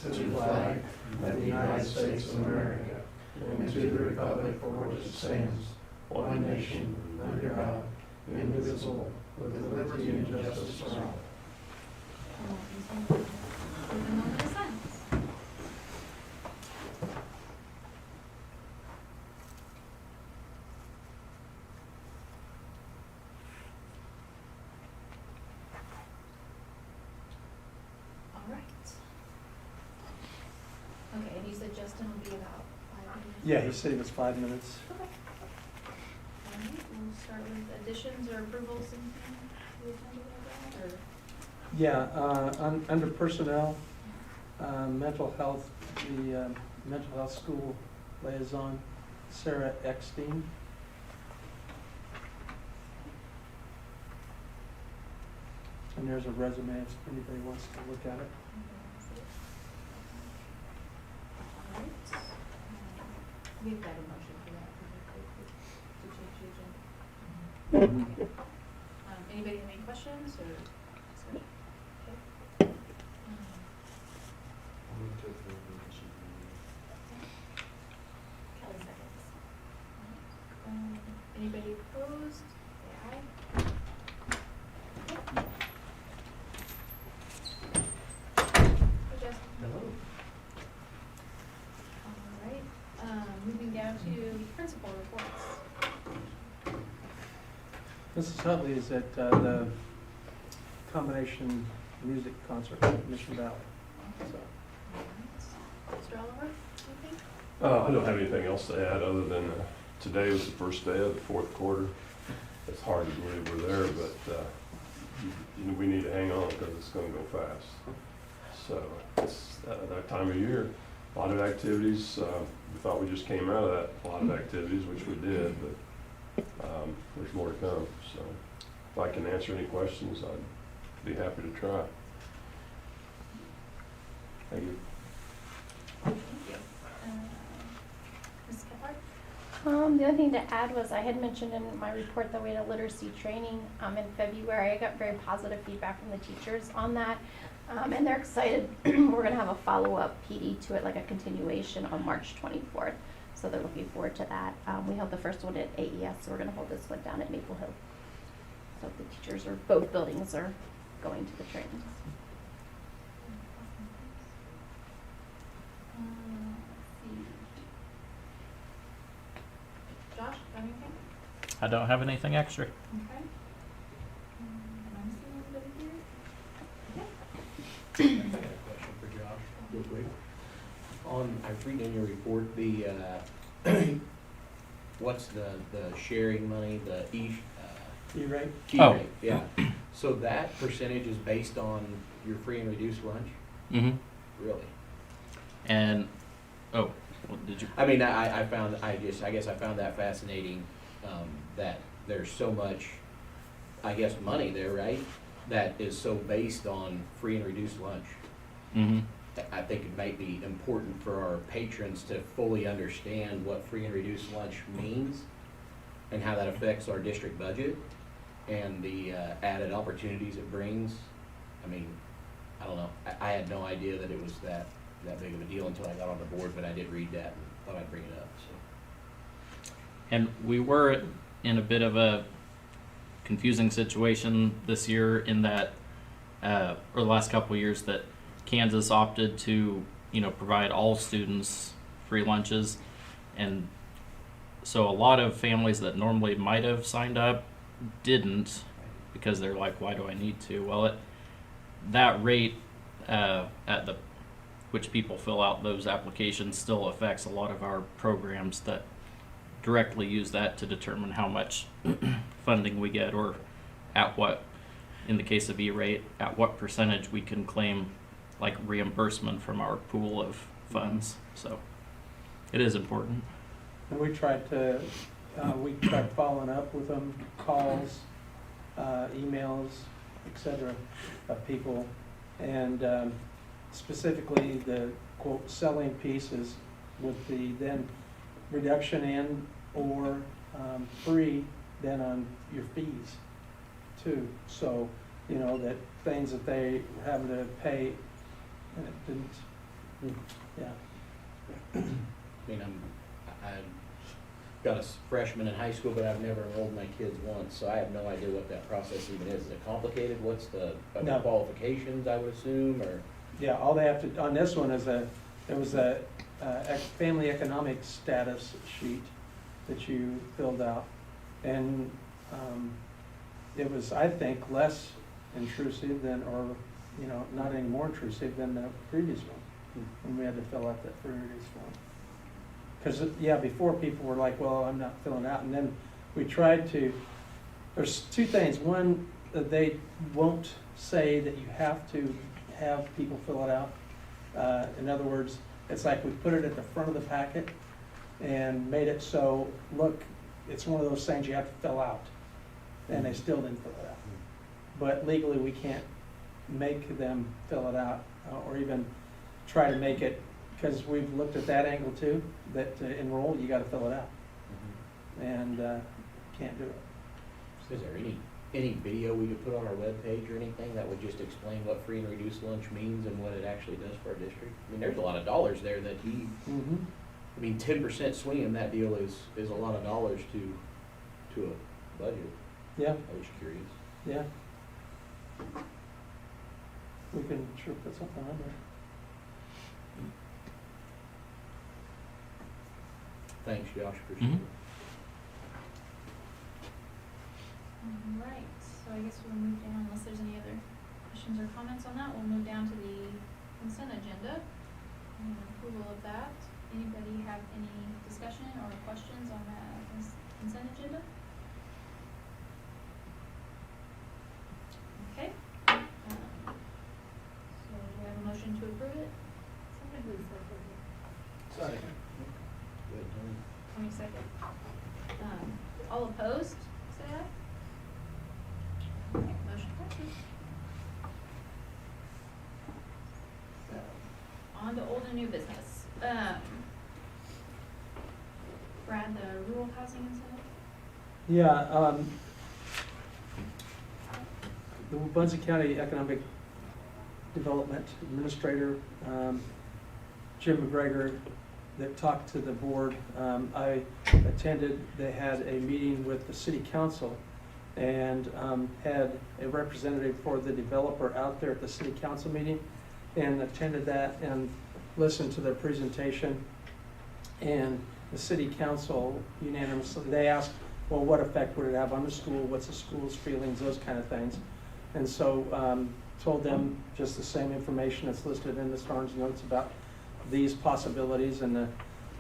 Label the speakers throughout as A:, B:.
A: to the flag of the United States of America, and to the republic for which it stands, one nation, under God, indivisible, with liberty and justice for all.
B: Okay, and you said Justin will be about 5 minutes?
C: Yeah, he said it was 5 minutes.
B: Okay. All right, we'll start with additions or approvals and to the agenda, or?
C: Yeah, under personnel, mental health, the mental health school liaison, Sarah Eckstein. And there's a resume if anybody wants to look at it.
B: All right. We've got a motion for that, to change the agenda. Okay. Anybody have any questions or discussion? Okay. Kelly seconds. Anybody opposed? Say aye. Hey, Justin.
A: Hello.
B: All right, moving down to principal reports.
C: Mrs. Huntley is at the combination music concert at Mission Valley. So.
B: Mr. Oliver, anything?
D: I don't have anything else to add other than today was the first day of the fourth quarter. It's hard to believe we're there, but we need to hang on because it's going to go fast. So it's that time of year. A lot of activities. We thought we just came out of that. A lot of activities, which we did, but there's more to come. So if I can answer any questions, I'd be happy to try. Thank you.
B: Thank you. Ms. Kephart?
E: The only thing to add was I had mentioned in my report that we had a literacy training in February. I got very positive feedback from the teachers on that, and they're excited. We're going to have a follow-up PD to it, like a continuation on March 24th. So they're looking forward to that. We held the first one at AES, so we're going to hold this one down at Maple Hill. So the teachers are, both buildings are going to the trainings.
B: Let's see. Josh, got anything?
F: I don't have anything extra.
B: Okay. Am I missing anybody here?
G: I got a question for Josh, real quick. I was reading in your report, the, what's the sharing money, the
C: E-rate?
G: E-rate, yeah. So that percentage is based on your free and reduced lunch?
F: Mm-hmm.
G: Really?
F: And, well, did you?
G: I mean, I guess I found that fascinating, that there's so much, I guess, money there, right? That is so based on free and reduced lunch.
F: Mm-hmm.
G: I think it might be important for our patrons to fully understand what free and reduced lunch means and how that affects our district budget and the added opportunities it brings. I mean, I don't know. I had no idea that it was that big of a deal until I got on the board, but I did read that and thought I'd bring it up. So.
F: And we were in a bit of a confusing situation this year in that, or the last couple of years, that Kansas opted to, provide all students free lunches. And so a lot of families that normally might have signed up didn't, because they're like, why do I need to? Well, that rate at the which people fill out those applications still affects a lot of our programs that directly use that to determine how much funding we get, or at what, in the case of E-rate, at what percentage we can claim like reimbursement from our pool of funds. So it is important.
C: And we tried following up with them, calls, emails, etc., of people, and specifically the quote selling pieces with the then reduction in or free then on your fees too. So that things that they were having to pay and it Yeah.
G: I mean, I've got a freshman in high school, but I've never enrolled my kids once, so I have no idea what that process even is. Is it complicated? What's the
C: No.
G: qualifications, I would assume, or?
C: Yeah, all they have to, on this one is it was a family economic status sheet that you filled out. And it was, I think, less intrusive than, or, you know, not any more intrusive than the previous one, when we had to fill out that free and reduced form. Because, yeah, before people were like, well, I'm not filling out, and then we tried to, there's two things. One, they won't say that you have to have people fill it out. In other words, it's like we put it at the front of the packet and made it so, look, it's one of those things you have to fill out, and they still didn't fill it out. But legally, we can't make them fill it out, or even try to make it, because we've looked at that angle too, that to enroll, you gotta fill it out, and can't do it.
G: Is there any video we could put on our webpage or anything that would just explain what free and reduced lunch means and what it actually does for our district? I mean, there's a lot of dollars there that I mean, 10% swing in that deal is a lot of dollars to a budget.
C: Yeah,
G: I was curious.
C: yeah. We can sure put something on there.
G: Thanks, Josh, appreciate it.
B: All right, so I guess we'll move down, unless there's any other questions or comments on that, we'll move down to the consent agenda and approval of that. Anybody have any discussion or questions on the consent agenda? Okay. So do we have a motion to approve it? Somebody move for approval.
C: Second.
G: Good, Tony.
B: 22nd. All opposed, say aye. Okay, motion passes. So, on to old and new business. Brad, the rural housing incentive?
C: Yeah, the Muncie County Economic Development Administrator, Jim McGregor, that talked to the board. I attended, they had a meeting with the city council and had a representative for the developer out there at the city council meeting, and attended that and listened to their presentation. And the city council unanimously, they asked, well, what effect would it have on the school? What's the school's feelings? Those kind of things. And so told them just the same information that's listed in the Starnes notes about these possibilities, and the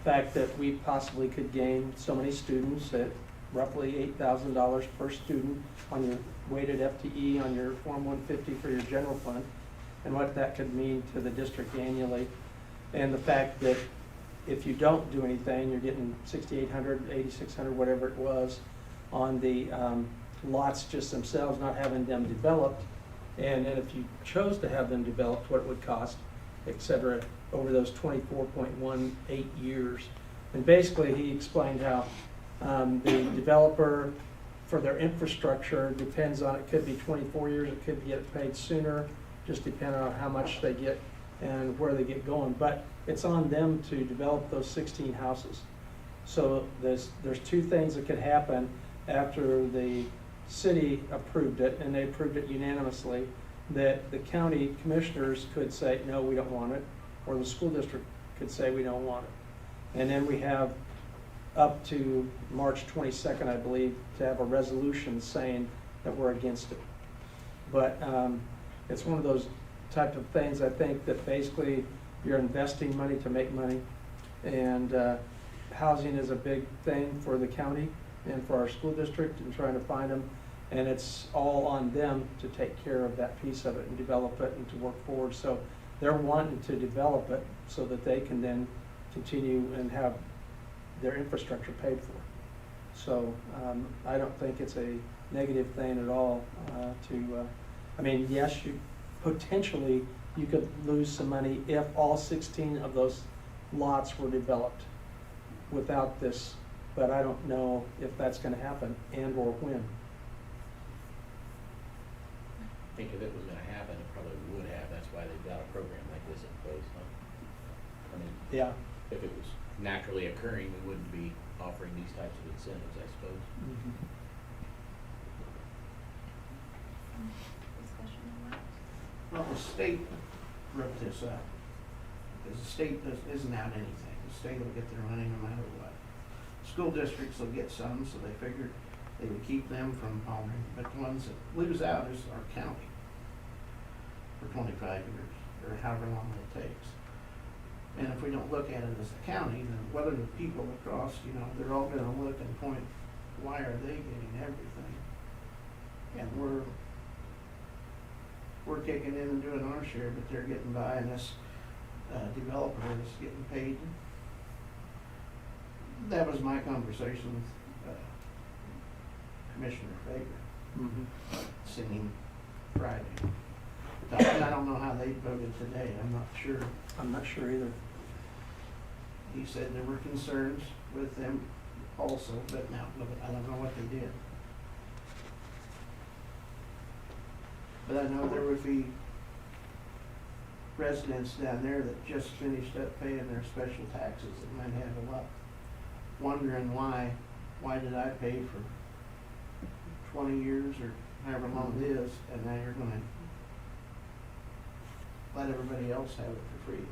C: fact that we possibly could gain so many students at roughly $8,000 per student on your weighted FTE on your Form 150 for your general fund, and what that could mean to the district annually. And the fact that if you don't do anything, you're getting $6,800, $8,600, whatever it was, on the lots just themselves, not having them developed. And then if you chose to have them developed, what it would cost, et cetera, over those 24.18 years. And basically, he explained how the developer, for their infrastructure, depends on, it could be 24 years, it could get paid sooner, just depending on how much they get and where they get going. But it's on them to develop those 16 houses. So there's two things that could happen after the city approved it, and they approved it unanimously, that the county commissioners could say, no, we don't want it, or the school district could say, we don't want it. And then we have up to March 22nd, I believe, to have a resolution saying that we're against it. But it's one of those type of things, I think, that basically you're investing money to make money. And housing is a big thing for the county and for our school district, and trying to find them. And it's all on them to take care of that piece of it and develop it and to work forward. So they're wanting to develop it so that they can then continue and have their infrastructure paid for. So I don't think it's a negative thing at all I mean, yes, you potentially you could lose some money if all 16 of those lots were developed without this, but I don't know if that's going to happen and or when.
G: I think if it was gonna happen, it probably would have. That's why they've got a program like this in place, huh?
C: Yeah.
G: If it was naturally occurring, we wouldn't be offering these types of incentives, I suppose.
C: Mhm.
B: Discussion on that?
A: Well, the state wrote this up, because the state isn't out anything. The state will get their money no matter what. School districts will get some, so they figured they would keep them from honoring, but the ones that lose out is our county for 25 years, or however long it takes. And if we don't look at it as a county, then what are the people across, they're all gonna look and point, why are they getting everything? And we're kicking in and doing our share, but they're getting by, and this developer is getting paid. That was my conversation with Commissioner Fager,
C: Mhm.
A: sitting Friday. And I don't know how they voted today, I'm not sure.
C: I'm not sure either.
A: He said there were concerns with them also, but now, I don't know what they did. But I know there would be residents down there that just finished up paying their special taxes that might have a lot, wondering why did I pay for 20 years or however long it is, and now you're gonna let everybody else have it for free.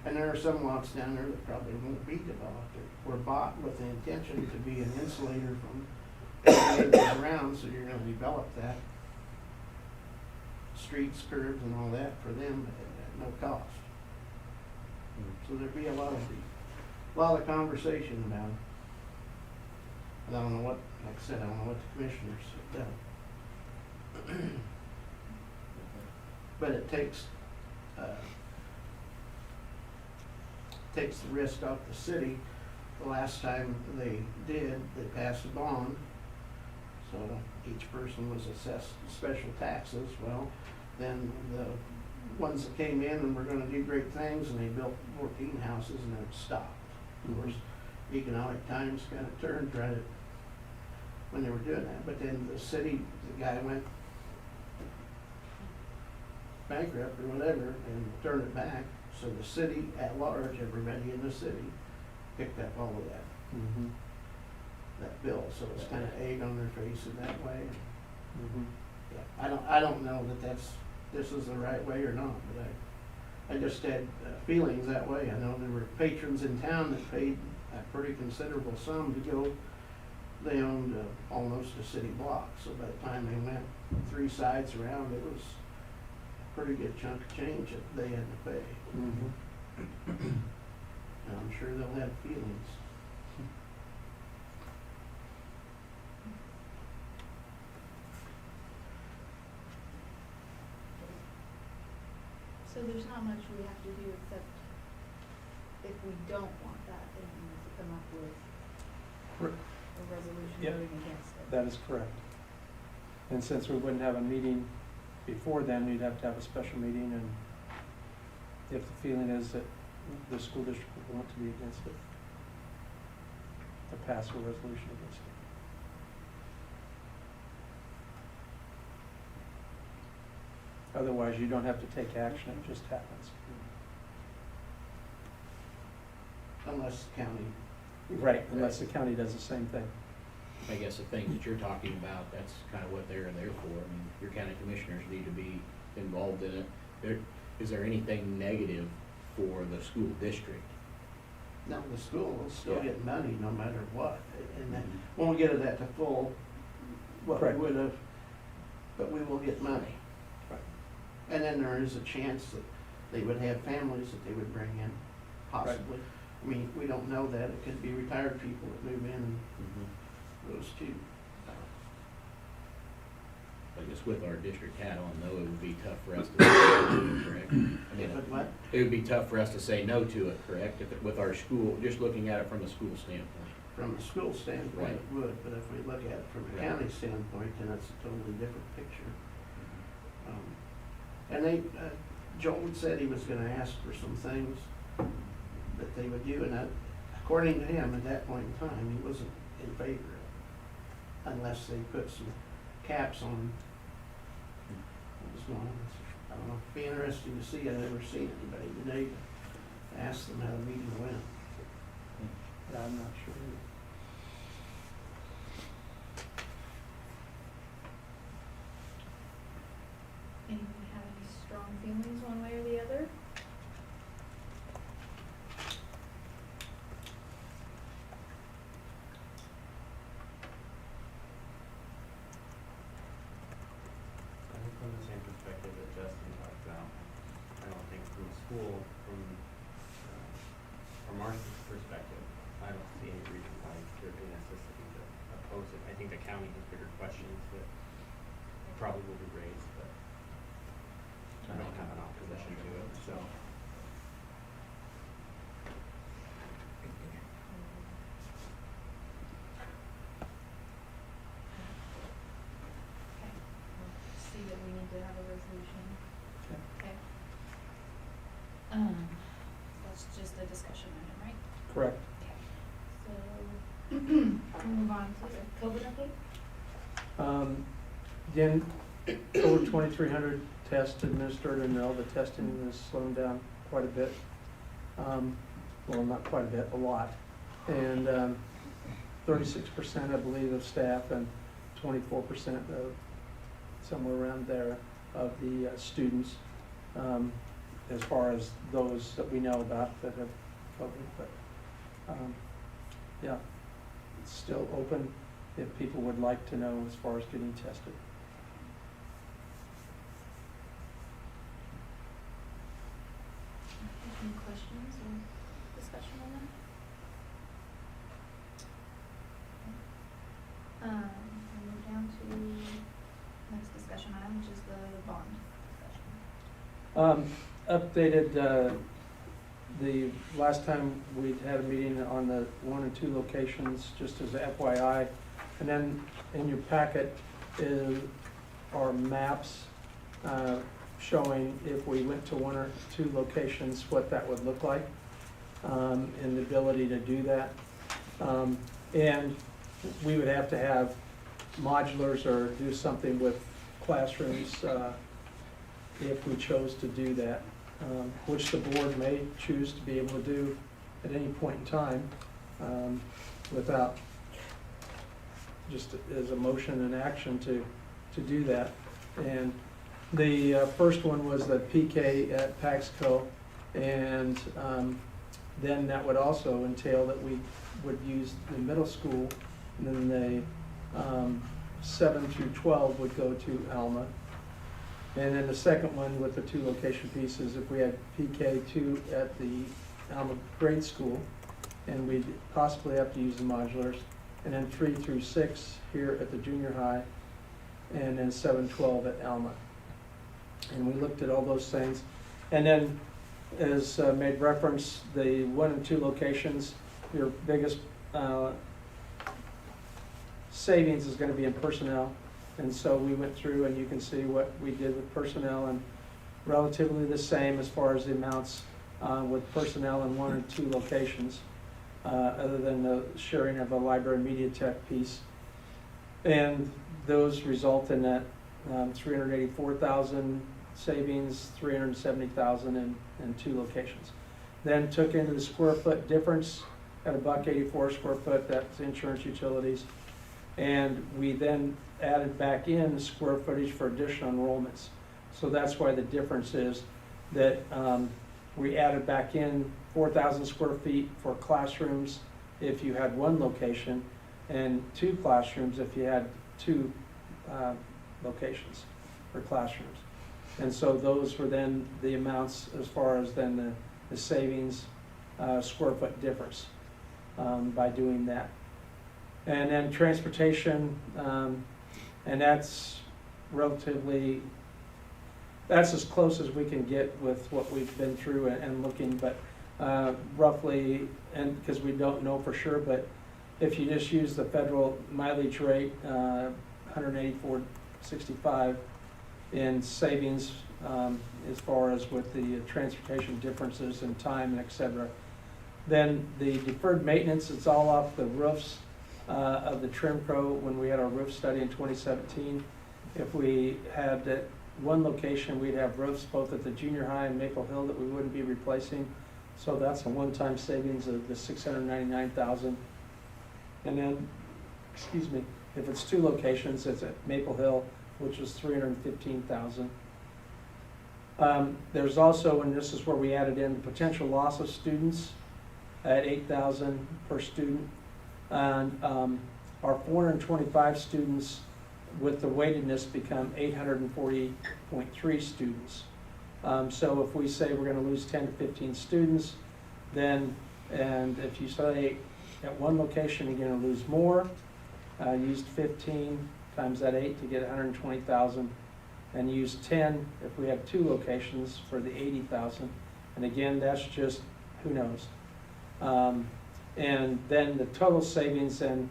A: And there are some lots down there that probably won't be developed, or were bought with the intention to be an insulator from the neighbors around, so you're gonna develop that. Streets, curbs, and all that for them at no cost. So there'd be a lot of conversation about it. And I don't know what, like I said, I don't know what the commissioners have done. But it takes the risk off the city. The last time they did, they passed a bond, so each person was assessed special taxes. Well, then the ones that came in and were gonna do great things, and they built 14 houses, and then it stopped. Of course, economic times kind of turned right at when they were doing that, but then the city, the guy went bankrupt or whatever and turned it back, so the city at large, everybody in the city picked up all of that,
C: Mhm.
A: that bill, so it's kind of egg on their face in that way.
C: Mhm.
A: Yeah, I don't know that this is the right way or not, but I just had feelings that way. I know there were patrons in town that paid a pretty considerable sum to go. They owned almost a city block, so by the time they went 3 sides around, it was a pretty good chunk of change that they had to pay.
C: Mhm.
A: And I'm sure they'll have feelings.
B: So there's not much we have to do except if we don't want that, then we need to come up with a resolution
C: Yep.
B: voting against it.
C: That is correct. And since we wouldn't have a meeting before then, we'd have to have a special meeting, and if the feeling is that the school district would want to be against it, to pass a resolution against it. Otherwise, you don't have to take action, it just happens.
A: Unless the county,
C: Right, unless the county does the same thing.
G: I guess the things that you're talking about, that's kind of what they're there for. I mean, your county commissioners need to be involved in it. Is there anything negative for the school district?
A: no, the school will still
G: Yeah.
A: get money no matter what. And then, when we get it at the full, what we
C: Correct.
A: would have, but we will get money.
C: Right.
A: And then there is a chance that they would have families that they would bring in, possibly. I mean, we don't know that. It could be retired people that move in and those too.
G: I guess with our district hat on, though, it would be tough for us to say no, correct? I mean,
A: But what?
G: it would be tough for us to say no to it, correct? If with our school, just looking at it from a school standpoint.
A: From a school standpoint,
G: Right.
A: it would, but if we look at it from a
G: Right.
A: county standpoint, then it's a totally different picture. And they, Joel said he was gonna ask for some things that they would do, and that, according to him, at that point in time, he wasn't in favor of it, unless they put some caps on what was going on. I don't know, it'd be interesting to see. I've never seen anybody today ask them how the meeting went.
C: Yeah, I'm not sure.
B: Anybody have any strong feelings one way or the other?
H: I think from the same perspective that Justin talked about, I don't think from a school, from our perspective, I don't see any reason why there'd be necessity to oppose it. I think the county has bigger questions that probably will be raised, but I don't have an opposition to it, so.
B: Okay, we'll see that we need to have a resolution. Okay. That's just a discussion item, right?
C: Correct.
B: Okay. So, we'll move on to the COVID update.
C: Again, over 2,300 tests administered, and all the testing is slowing down quite a bit. Well, not quite a bit, a lot. And 36%, I believe, of staff and 24% of, somewhere around there, of the students, as far as those that we know about that have COVID. But, yeah, it's still open if people would like to know as far as getting tested.
B: Any questions or discussion on that? We'll move down to next discussion item, which is the bond discussion.
C: Updated, the last time we'd had a meeting on the 1 and 2 locations, just as a FYI. And then in your packet are maps showing if we went to 1 or 2 locations, what that would look like, and the ability to do that. And we would have to have modulars or do something with classrooms if we chose to do that, which the board may choose to be able to do at any point in time without, just as a motion and action to do that. And the first one was the PK at Paxco, and then that would also entail that we would use the middle school, and then the 7 through 12 would go to Alma. And then the second one with the 2 location pieces, if we had PK2 at the Alma grade school, and we'd possibly have to use the modulars, and then 3 through 6 here at the junior high, and then 7-12 at Alma. And we looked at all those things. And then, as made reference, the 1 and 2 locations, your biggest savings is going to be in personnel. And so we went through, and you can see what we did with personnel, and relatively the same as far as the amounts with personnel in 1 and 2 locations, other than the sharing of a library media tech piece. And those result in that 384,000 savings, 370,000 in 2 locations. Then took into the square foot difference at $1.84 square foot, that's insurance, utilities. And we then added back in the square footage for additional enrollments. So that's why the difference is that we added back in 4,000 square feet for classrooms if you had 1 location, and 2 classrooms if you had 2 locations for classrooms. And so those were then the amounts as far as then the savings square foot difference by doing that. And then transportation, and that's relatively, that's as close as we can get with what we've been through and looking, but roughly, and because we don't know for sure, but if you just use the federal mileage rate, 184.65 in savings as far as with the transportation differences in time and et cetera. Then the deferred maintenance, it's all off the roofs of the Trimco when we had our roof study in 2017. If we had at 1 location, we'd have roofs both at the junior high and Maple Hill that we wouldn't be replacing. So that's a one-time savings of the $699,000. And then, excuse me, if it's two locations, it's at Maple Hill, which was $315,000. There's also, and this is where we added in the potential loss of students at $8,000 per student. And our 425 students with the weightedness become 840.3 students. So if we say we're gonna lose 10 to 15 students, then, and if you say at one location you're gonna lose more, used 15 times that 8 to get 120,000, and use 10 if we have two locations for the 80,000. And again, that's just, who knows? And then the total savings, then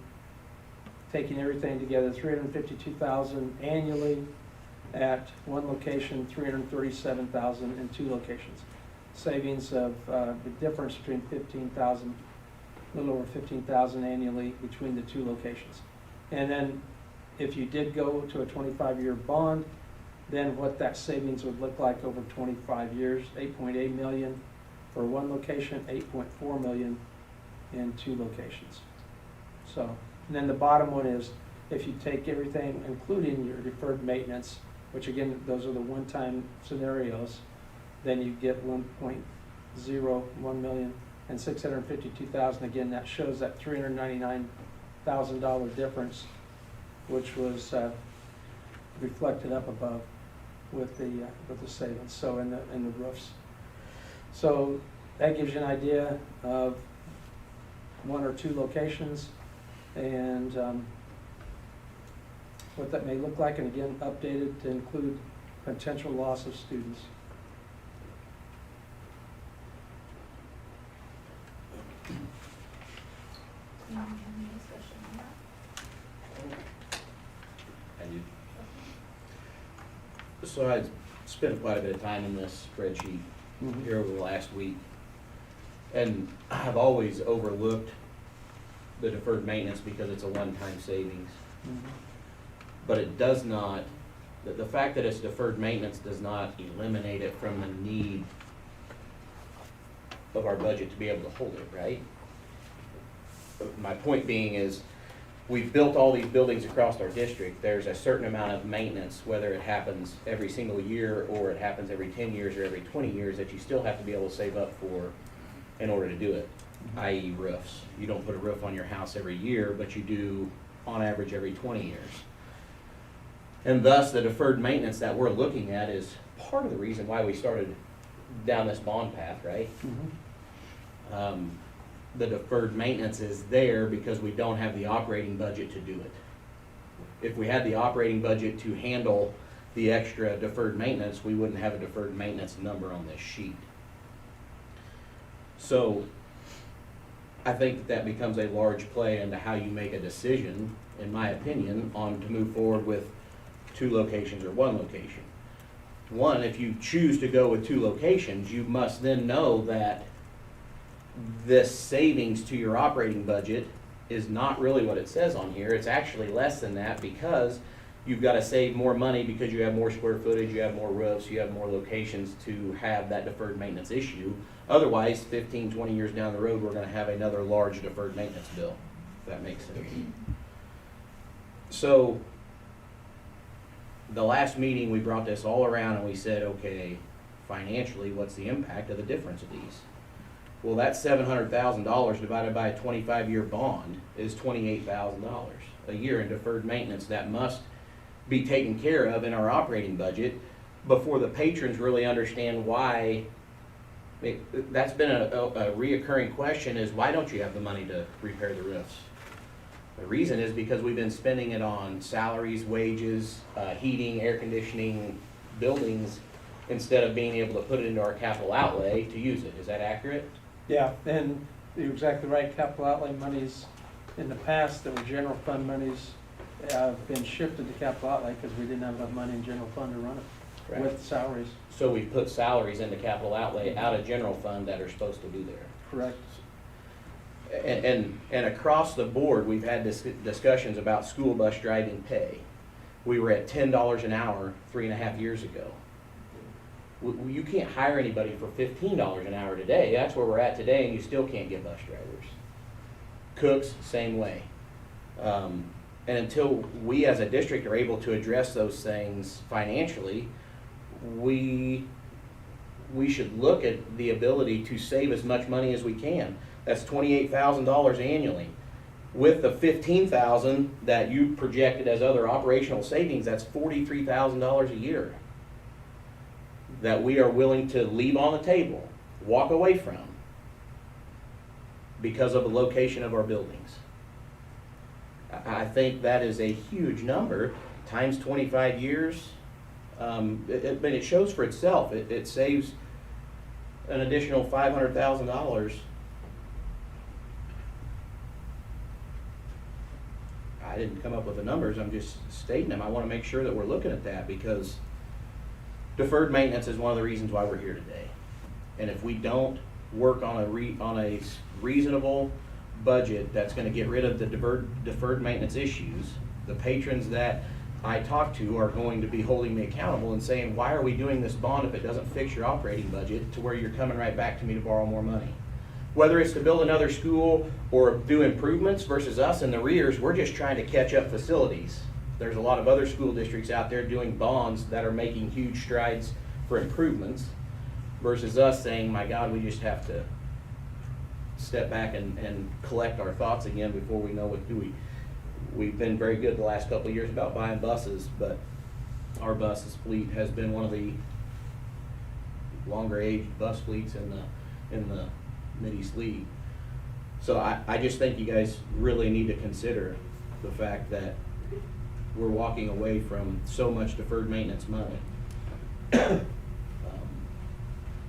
C: taking everything together, 352,000 annually at one location, 337,000 in two locations. Savings of the difference between 15,000, a little over 15,000 annually between the two locations. And then if you did go to a 25-year bond, then what that savings would look like over 25 years, 8.8 million for one location, 8.4 million in two locations. So, and then the bottom one is, if you take everything, including your deferred maintenance, which again, those are the one-time scenarios, then you get 1.01 million and 652,000. Again, that shows that $399,000 difference, which was reflected up above with the savings. So in the roofs. So that gives you an idea of one or two locations and what that may look like, and again, updated to include potential loss of students.
B: Any discussion on that?
G: I do. So I spent quite a bit of time in this spreadsheet here over the last week. And I've always overlooked the deferred maintenance because it's a one-time savings. But it does not, the fact that it's deferred maintenance does not eliminate it from the need of our budget to be able to hold it, right? My point being is, we've built all these buildings across our district. There's a certain amount of maintenance, whether it happens every single year or it happens every 10 years or every 20 years, that you still have to be able to save up for in order to do it, i.e. roofs. You don't put a roof on your house every year, but you do on average every 20 years. And thus, the deferred maintenance that we're looking at is part of the reason why we started down this bond path, right? The deferred maintenance is there because we don't have the operating budget to do it. If we had the operating budget to handle the extra deferred maintenance, we wouldn't have a deferred maintenance number on this sheet. So I think that becomes a large play into how you make a decision, in my opinion, on to move forward with two locations or one location. One, if you choose to go with two locations, you must then know that this savings to your operating budget is not really what it says on here. It's actually less than that because you've got to save more money because you have more square footage, you have more roofs, you have more locations to have that deferred maintenance issue. Otherwise, 15, 20 years down the road, we're going to have another large deferred maintenance bill, if that makes sense. So the last meeting, we brought this all around and we said, okay, financially, what's the impact of the difference of these? Well, that $700,000 divided by a 25-year bond is $28,000 a year in deferred maintenance that must be taken care of in our operating budget before the patrons really understand why. That's been a reoccurring question, is why don't you have the money to repair the roofs? The reason is because we've been spending it on salaries, wages, heating, air conditioning, buildings, instead of being able to put it into our capital outlay to use it. Is that accurate?
C: Yeah, and you're exactly right. Capital outlay monies in the past, that were general fund monies, have been shifted to capital outlay because we didn't have enough money in general fund to run it with salaries.
G: So we put salaries into capital outlay out of general fund that are supposed to be there.
C: Correct.
G: And across the board, we've had discussions about school bus driving pay. We were at $10 an hour 3.5 years ago. You can't hire anybody for $15 an hour today. That's where we're at today, and you still can't get bus drivers. Cooks, same way. And until we as a district are able to address those things financially, we should look at the ability to save as much money as we can. That's $28,000 annually. With the $15,000 that you projected as other operational savings, that's $43,000 a year that we are willing to leave on the table, walk away from, because of the location of our buildings. I think that is a huge number, times 25 years. But it shows for itself. It saves an additional $500,000. I didn't come up with the numbers, I'm just stating them. I want to make sure that we're looking at that, because deferred maintenance is one of the reasons why we're here today. And if we don't work on a reasonable budget that's going to get rid of the deferred maintenance issues, the patrons that I talk to are going to be holding me accountable and saying, why are we doing this bond if it doesn't fix your operating budget to where you're coming right back to me to borrow more money? Whether it's to build another school or do improvements versus us in the rears, we're just trying to catch up facilities. There's a lot of other school districts out there doing bonds that are making huge strides for improvements versus us saying, my God, we just have to step back and collect our thoughts again before we know what do we. We've been very good the last couple of years about buying buses, but our buses fleet has been one of the longer aged bus fleets in the Mid-East League. So I just think you guys really need to consider the fact that we're walking away from so much deferred maintenance money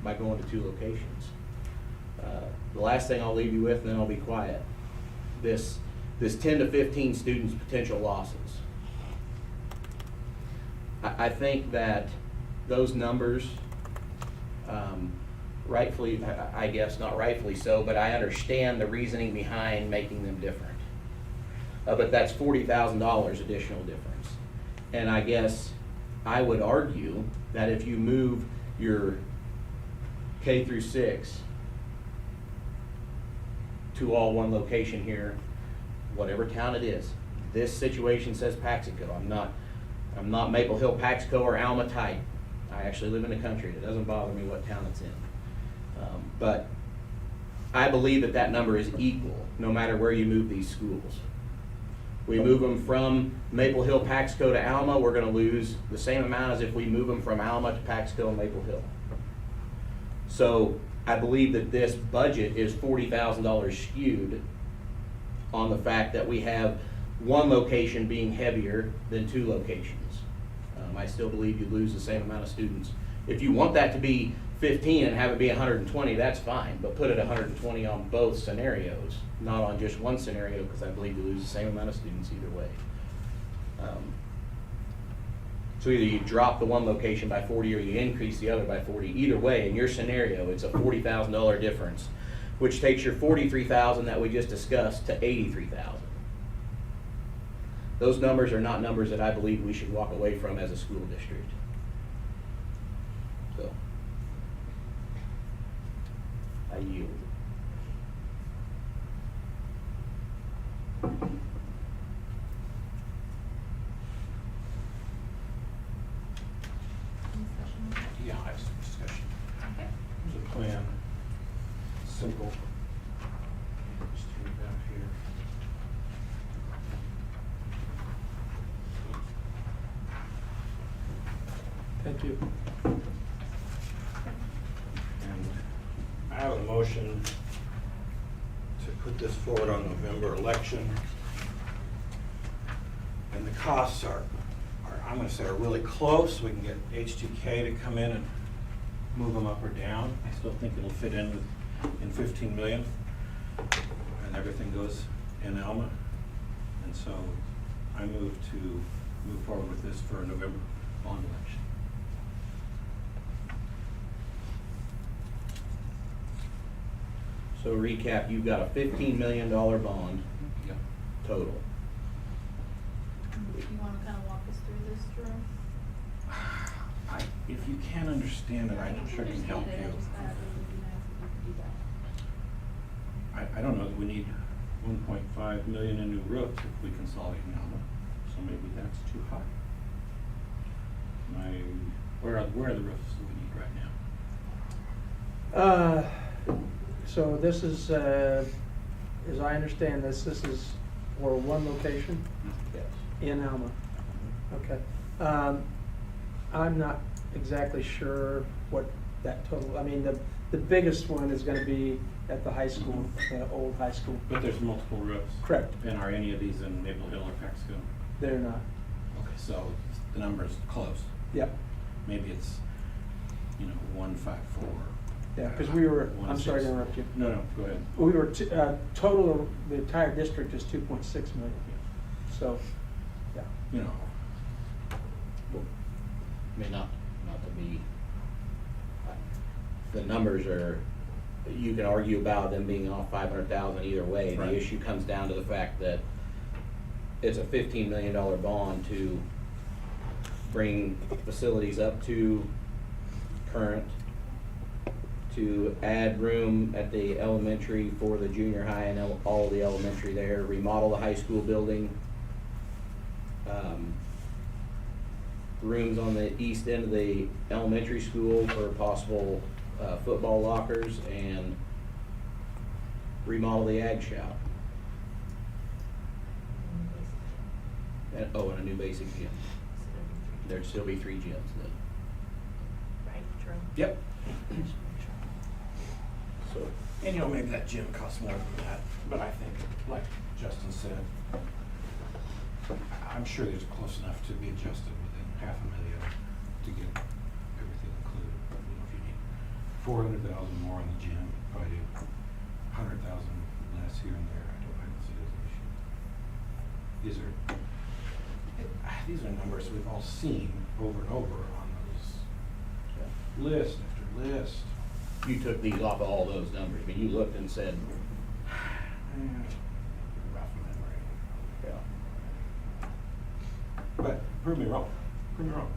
G: by going to 2 locations. The last thing I'll leave you with, and then I'll be quiet. This 10 to 15 students' potential losses. I think that those numbers, rightfully, I guess not rightfully so, but I understand the reasoning behind making them different. But that's $40,000 additional difference. And I guess I would argue that if you move your K through 6 to all one location here, whatever town it is, this situation says Paxico. I'm not Maple Hill, Paxico, or Alma type. I actually live in the country. It doesn't bother me what town it's in. But I believe that number is equal no matter where you move these schools. We move them from Maple Hill, Paxico to Alma, we're going to lose the same amount as if we move them from Alma to Paxico and Maple Hill. So I believe that this budget is $40,000 skewed on the fact that we have one location being heavier than 2 locations. I still believe you lose the same amount of students. If you want that to be 15 and have it be 120, that's fine, but put it 120 on both scenarios, not on just one scenario, because I believe you lose the same amount of students either way. So either you drop the one location by 40 or you increase the other by 40. Either way, in your scenario, it's a $40,000 difference, which takes your $43,000 that we just discussed to $83,000. Those numbers are not numbers that I believe we should walk away from as a school district. So, I yield.
B: Any discussion on that?
A: Yeah, I have some discussion.
B: Okay.
A: There's a plan, simple. Just turn it back here.
C: Thank you.
A: And I have a motion to put this forward on November election. And the costs are I'm gonna say are really close. We can get HTK to come in and move them up or down. I still think it'll fit in 15 million. And everything goes in Alma. And so I move to move forward with this for a November bond election.
G: So recap, you've got a $15 million bond
A: Yep.
G: total.
B: You want to kind of walk us through this, Jerome?
I: if you can't understand it, I sure can help
B: Understand it, I
I: you.
B: just thought it would be nice if you could do that.
I: I don't know that we need 1.5 million in new roofs if we consolidate now, so maybe that's too high. Where are the roofs that we need right now?
C: So this is, as I understand this is for one location
G: Yes.
C: in Alma. Okay. I'm not exactly sure what that total, I mean, the biggest one is gonna be at the high school, the old high school.
I: But there's multiple roofs.
C: Correct.
I: And are any of these in Maple Hill or Paxco?
C: They're not.
I: Okay, so the number's close.
C: Yep.
I: Maybe it's, 154.
C: Yeah, because we were, I'm
I: 16.
C: sorry to interrupt you.
I: No, go ahead.
C: We were, total, the entire district is 2.6 million. So, yeah.
G: I mean, not to be, the numbers are, you can argue about them being off 500,000 either way.
I: Right.
G: The issue comes down to the fact that it's a $15 million bond to bring facilities up to current, to add room at the elementary for the junior high and all the elementary there, remodel the high school building. Rooms on the east end of the elementary school for possible football lockers, and remodel the ag shop. And a new basic gym. There'd still be 3 gyms then.
B: Right, true.
I: Yep.
G: So,
I: And maybe that gym costs more than that, but I think, like Justin said, I'm sure there's close enough to be adjusted within $500,000 to get everything included. If you need 400,000 more on the gym, probably do 100,000 less here and there. I don't see it as an issue. These are numbers we've all seen over and over on those list after list.
G: you took these off of all those numbers. I mean, you looked and said,
I: Rough memory.
G: yeah.
I: But prove me wrong. Prove me wrong.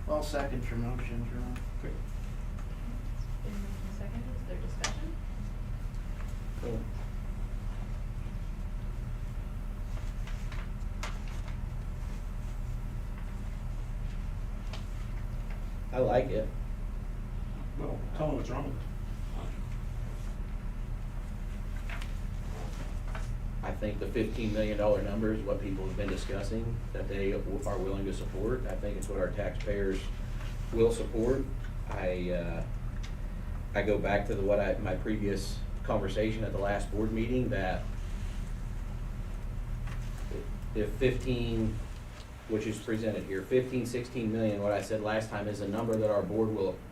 A: I'll second your motion, Jerome.
I: Okay.
B: Been moved and seconded, is there discussion?
G: I like it.
I: Well, tell me what's wrong with it.
G: I think the $15 million number is what people have been discussing, that they are willing to support. I think it's what our taxpayers will support. I go back to my previous conversation at the last board meeting, that if 15, which is presented here, 15, 16 million, what I said last time is a number that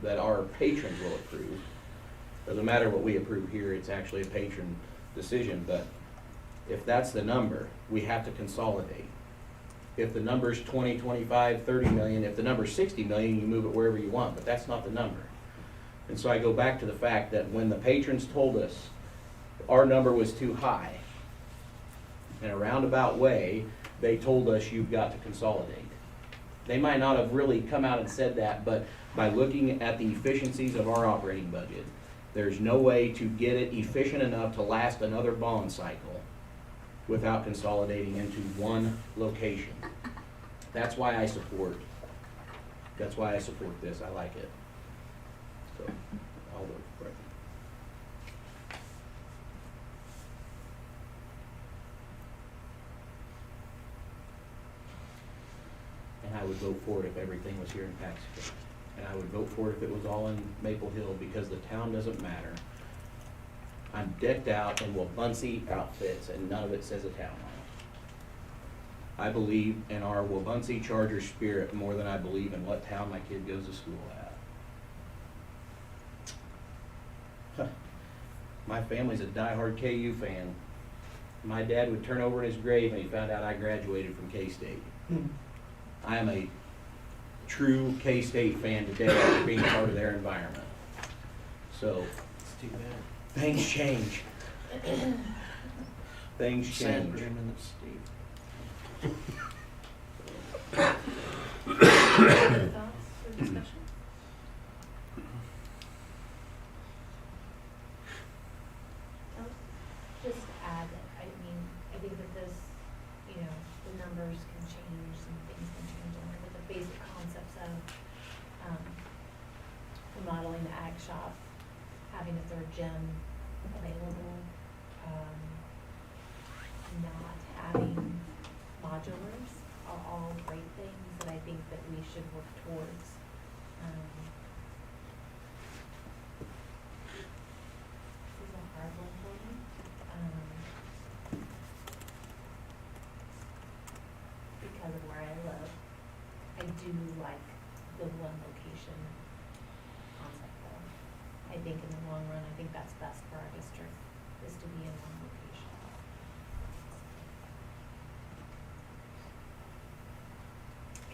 G: that our patrons will approve. Doesn't matter what we approve here, it's actually a patron decision, but if that's the number, we have to consolidate. If the number's 20, 25, 30 million, if the number's 60 million, you move it wherever you want, but that's not the number. And so I go back to the fact that when the patrons told us our number was too high, in a roundabout way, they told us you've got to consolidate. They might not have really come out and said that, but by looking at the efficiencies of our operating budget, there's no way to get it efficient enough to last another bond cycle without consolidating into one location. That's why I support this. I like it. So, I'll vote for it. And I would vote for it if everything was here in Paxton. And I would vote for it if it was all in Maple Hill, because the town doesn't matter. I'm decked out in Wabunsee outfits and none of it says a town on it. I believe in our Wabunsee Charger spirit more than I believe in what town my kid goes to school at. My family's a diehard KU fan. My dad would turn over in his grave when he found out I graduated from K-State. I am a true K-State fan today after being part of their environment. So,
A: It's too bad.
G: things change. Things
A: Sad
G: change.
A: for him and Steve.
B: Other thoughts or discussion?
J: numbers can change, some things can change in there, but the basic concepts of, remodeling the ag shop, having a third gym available, not having modulars are all great things that I think that we should work towards. This is a hard one for me. Because of where I live, I do like the one location concept though. I think in the long run, I think that's best for our district, is to be in one location.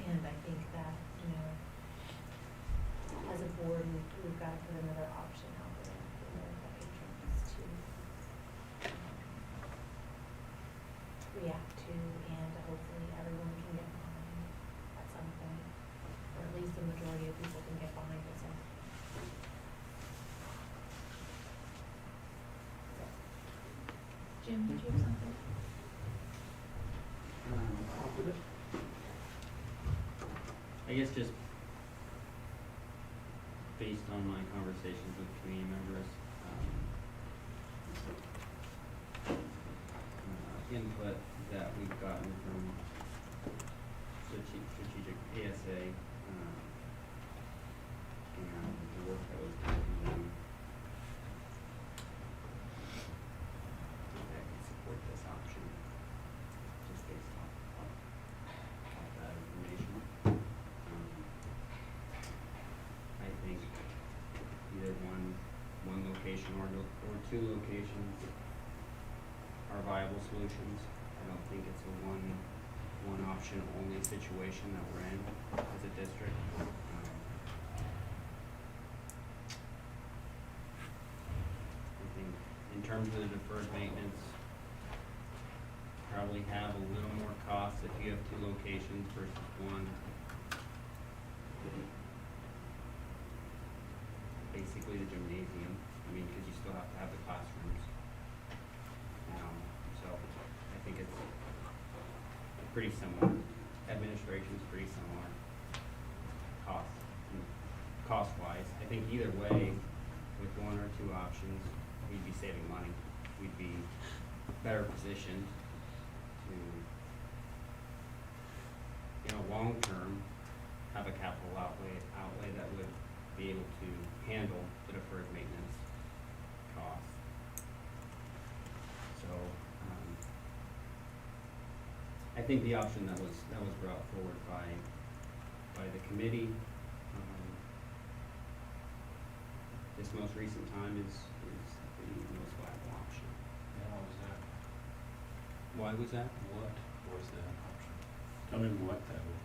J: And I think that, you know, as a board, we've got to put another option out there for the patrons to react to, and hopefully everyone can get behind at some point, or at least the majority of people can get behind at some point.
B: Jim, did you have something?
H: I guess just based on my conversations with community members, input that we've gotten from strategic ASA, and the work that was done from them, I can support this option, just based on that information. I think either one location or two locations are viable solutions. I don't think it's a one option only situation that we're in as a district. I think in terms of the deferred maintenance, probably have a little more cost if you have two locations versus one. Basically the gymnasium, I mean, because you still have to have the classrooms. So I think it's pretty similar. Administration's pretty similar. Cost-wise, I think either way, with one or two options, we'd be saving money. We'd be better positioned to, long term, have a capital outlay that would be able to handle the deferred maintenance costs. So, I think the option that was brought forward by the committee, this most recent time is the most viable option.
I: How was that?
H: Why was that?
I: What was that option? Tell me what that was.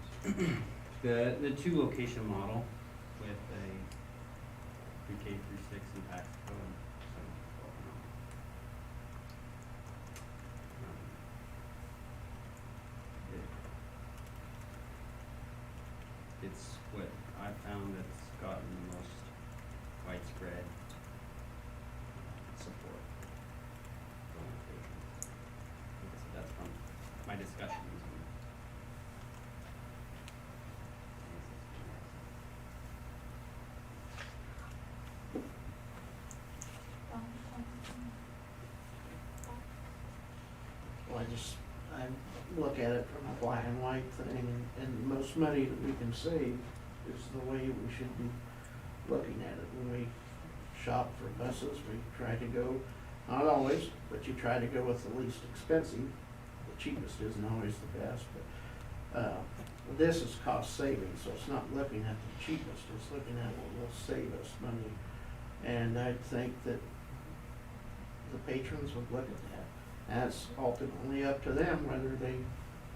H: The two location model with a pre-K through 6 in Paxico and 7 it's what I've found that's gotten the most widespread support for locations. Like I said, that's from my discussions.
A: Well, I look at it from a black and white thing, and most money that we can save is the way we should be looking at it. When we shop for buses, we try to go, not always, but you try to go with the least expensive. The cheapest isn't always the best, but this is cost saving, so it's not looking at the cheapest, it's looking at what will save us money. And I think that the patrons would look at that. That's ultimately up to them whether they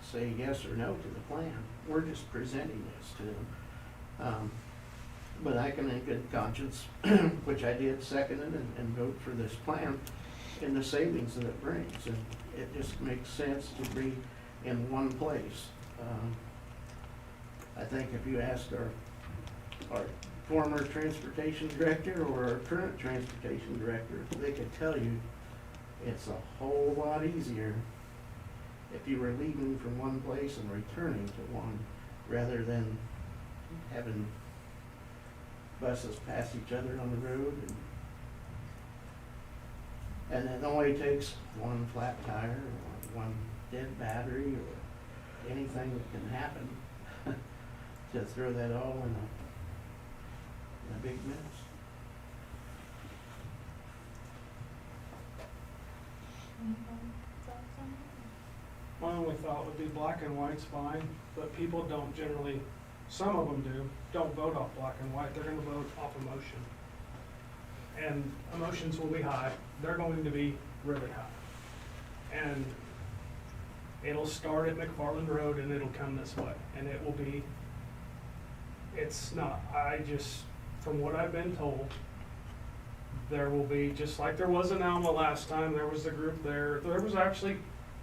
A: say yes or no to the plan. We're just presenting this to them. But I can in good conscience, which I did second it and vote for this plan, in the savings that it brings. And it just makes sense to be in one place. I think if you asked our former transportation director or our current transportation director, they could tell you it's a whole lot easier if you were leaving from one place and returning to one, rather than having buses pass each other on the road, and it only takes one flat tire or one dead battery or anything that can happen to throw that all in a big mess.
B: Any thoughts on that?
K: My only thought would be black and white's fine, but people don't generally, some of them do, don't vote off black and white, they're gonna vote off emotion. And emotions will be high, they're going to be really high. And it'll start at McFarland Road and it'll come this way, and it will be, it's not, from what I've been told, there will be, just like there was in Alma last time, there was a group there, there was actually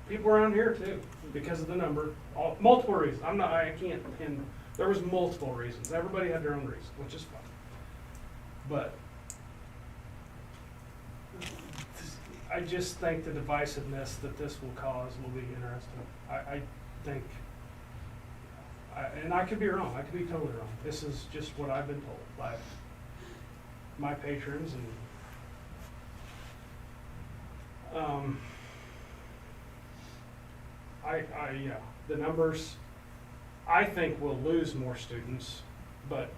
K: people around here too, because of the number, multiple reasons, I can't pin, there was multiple reasons, everybody had their own reason, which is fine. But I just think the divisiveness that this will cause will be interesting. I think, and I could be wrong, I could be totally wrong, this is just what I've been told by my patrons and yeah, the numbers, I think we'll lose more students, but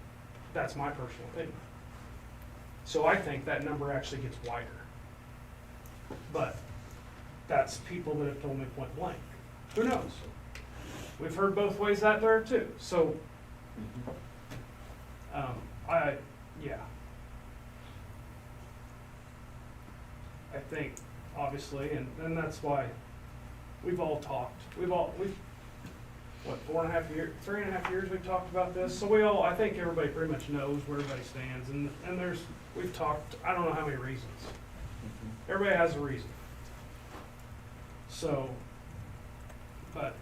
K: that's my personal opinion. So I think that number actually gets wider. But that's people that have told me point blank. Who knows? We've heard both ways out there too. So, yeah. I think, obviously, and that's why we've all talked. We've, what, 3.5 years we've talked about this. So I think everybody pretty much knows where everybody stands. And we've talked, I don't know how many reasons. Everybody has a reason. So, but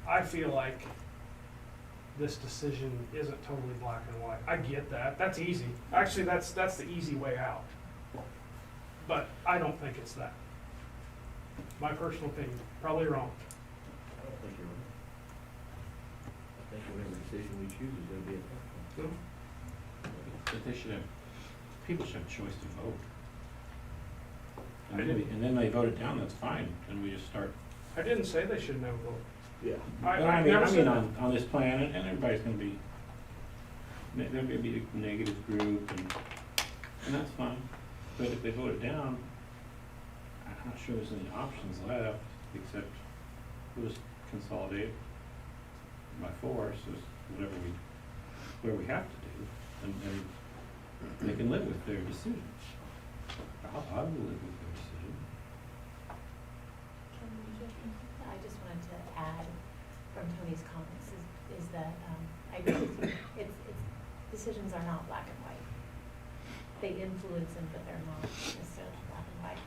K: I feel like this decision isn't totally black and white. I get that. That's easy. Actually, that's the easy way out. But I don't think it's that. My personal opinion. Probably wrong.
G: I don't think you're right. I think whatever decision we choose is gonna be a tough one.
I: But they should have, people should have a choice to vote.
K: I
I: And then they vote it down, that's fine, and we just start.
K: I didn't say they should never vote.
G: Yeah.
I: But
K: I
I: I mean,
K: never said that.
I: on this plan, and everybody's gonna be, there's gonna be a negative group, and that's fine. But if they vote it down, I'm not sure there's any options left, except we'll just consolidate by 4, so it's whatever we have to do, and they can live with their decision. I will live with their decision.
J: I just wanted to add from Tony's comments is that, I agree with you, it's, decisions are not black and white. They influence them, but they're not necessarily black and white.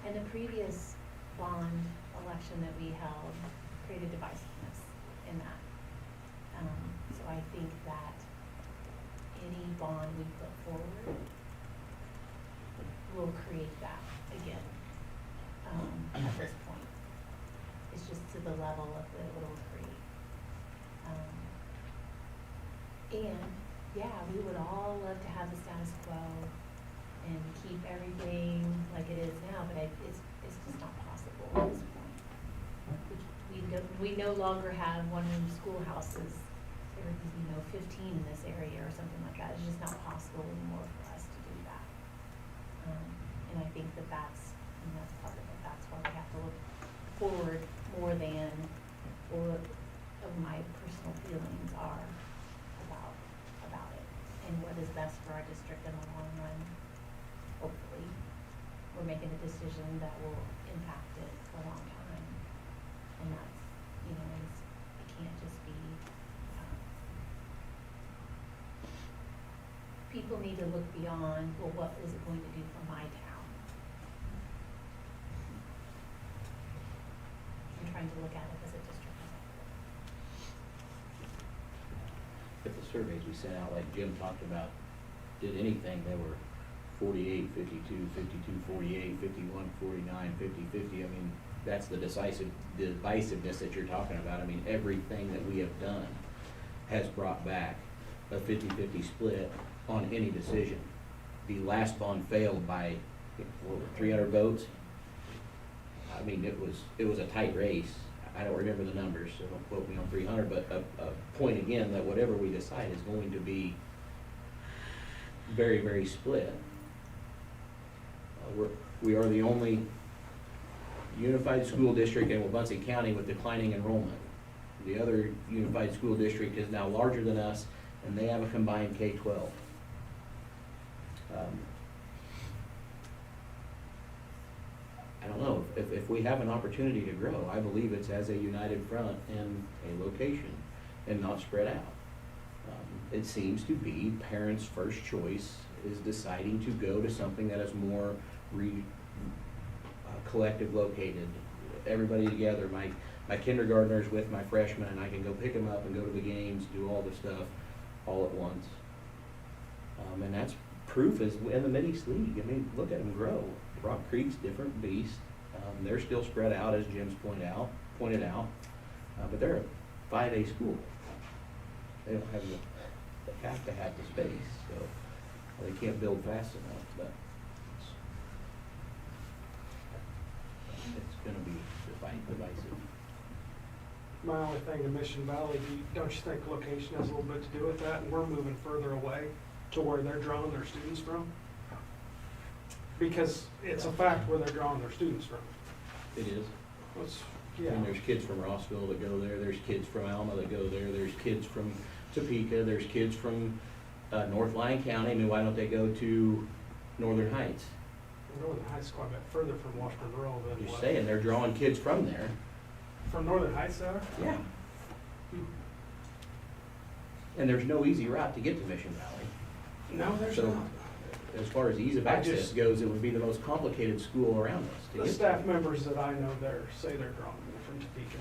J: And the previous bond election that we held created divisiveness in that. So I think that any bond we put forward will create that again, at this point. It's just to the level of that it will create. And yeah, we would all love to have the status quo and keep everything like it is now, but it's just not possible at this point. We no longer have one-room schoolhouses. There would be, 15 in this area or something like that. It's just not possible anymore for us to do that. And I think that's part of it. That's why we have to look forward more than what my personal feelings are about it and what is best for our district in the long run. Hopefully, we're making a decision that will impact it for a long time, and that's, it can't just be. People need to look beyond, well, what is it going to do for my town? I'm trying to look at it as a district as a whole.
G: If the surveys we sent out, like Jim talked about, did anything, they were 48, 52, 52, 48, 51, 49, 50, 50. I mean, that's the divisiveness that you're talking about. I mean, everything that we have done has brought back a 50-50 split on any decision. The last bond failed by, 300 votes. I mean, it was a tight race. I don't remember the numbers, so don't quote me on 300, but a point again that whatever we decide is going to be very, very split. We are the only unified school district in Wabunsee County with declining enrollment. The other unified school district is now larger than us, and they have a combined K-12. I don't know, if we have an opportunity to grow, I believe it's as a united front in a location and not spread out. It seems to be parents' first choice is deciding to go to something that is more collective located, everybody together. My kindergartners with my freshmen, and I can go pick them up and go to the games, do all the stuff all at once. And that's proof is in the Mid-East League. I mean, look at them grow. Rock Creek's different beast. They're still spread out, as Jim's pointed out, but they're a 5A school. They don't have they have to have the space, so they can't build fast enough, but it's gonna be divisive.
K: My only thing to Mission Valley, don't you think location has a little bit to do with that? And we're moving further away to where they're drawing their students from? Because it's a fact where they're drawing their students from.
G: It is.
K: Yeah.
G: I mean, there's kids from Rossville that go there, there's kids from Alma that go there, there's kids from Topeka, there's kids from North Lyon County. I mean, why don't they go to Northern Heights?
K: Northern Heights is quite a bit further from Washburn Rural than
G: Just
K: what?
G: saying, they're drawing kids from there.
K: From Northern Heights there?
G: Yeah. And there's no easy route to get to Mission Valley.
K: No, there's
G: So,
K: not.
G: as far as ease of
K: I
G: access
K: just-
G: goes, it would be the most complicated school around us to
K: The
G: get
K: staff
G: to.
K: members that I know there say they're drawing from Topeka.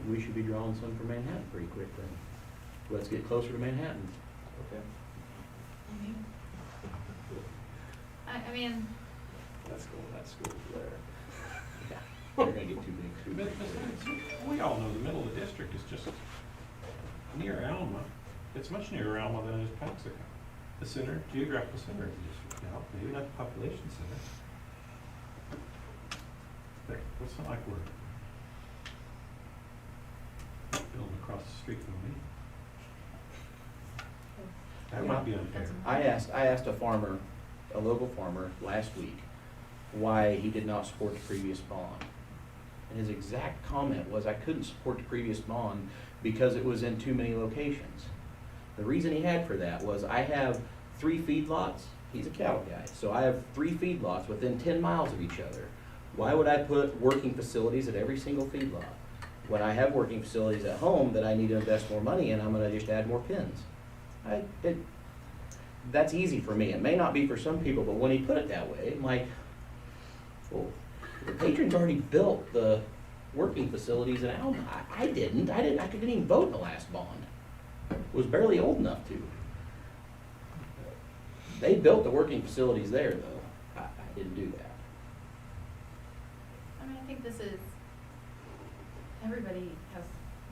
G: We should be drawing some from Manhattan pretty quick then. Let's get closer to Manhattan.
B: Okay. I mean,
K: That's going, that school there.
G: Yeah, they're gonna get too big too.
I: But we all know the middle of the district is just near Alma. It's much nearer Alma than it is Paxico. The center, geographical center of the district now, maybe not the population center. But it's not like we're building across the street from me. That might be unfair.
G: I asked a farmer, a local farmer, last week, why he did not support the previous bond. And his exact comment was, I couldn't support the previous bond because it was in too many locations. The reason he had for that was, I have 3 feedlots. He's a cattle guy, so I have 3 feedlots within 10 miles of each other. Why would I put working facilities at every single feedlot? When I have working facilities at home that I need to invest more money in, I'm gonna just add more pens. That's easy for me. It may not be for some people, but when he put it that way, I'm like, well, the patrons already built the working facilities in Alma. I didn't even vote in the last bond. Was barely old enough to. They built the working facilities there, though. I didn't do that.
B: I mean, I think this is, everybody has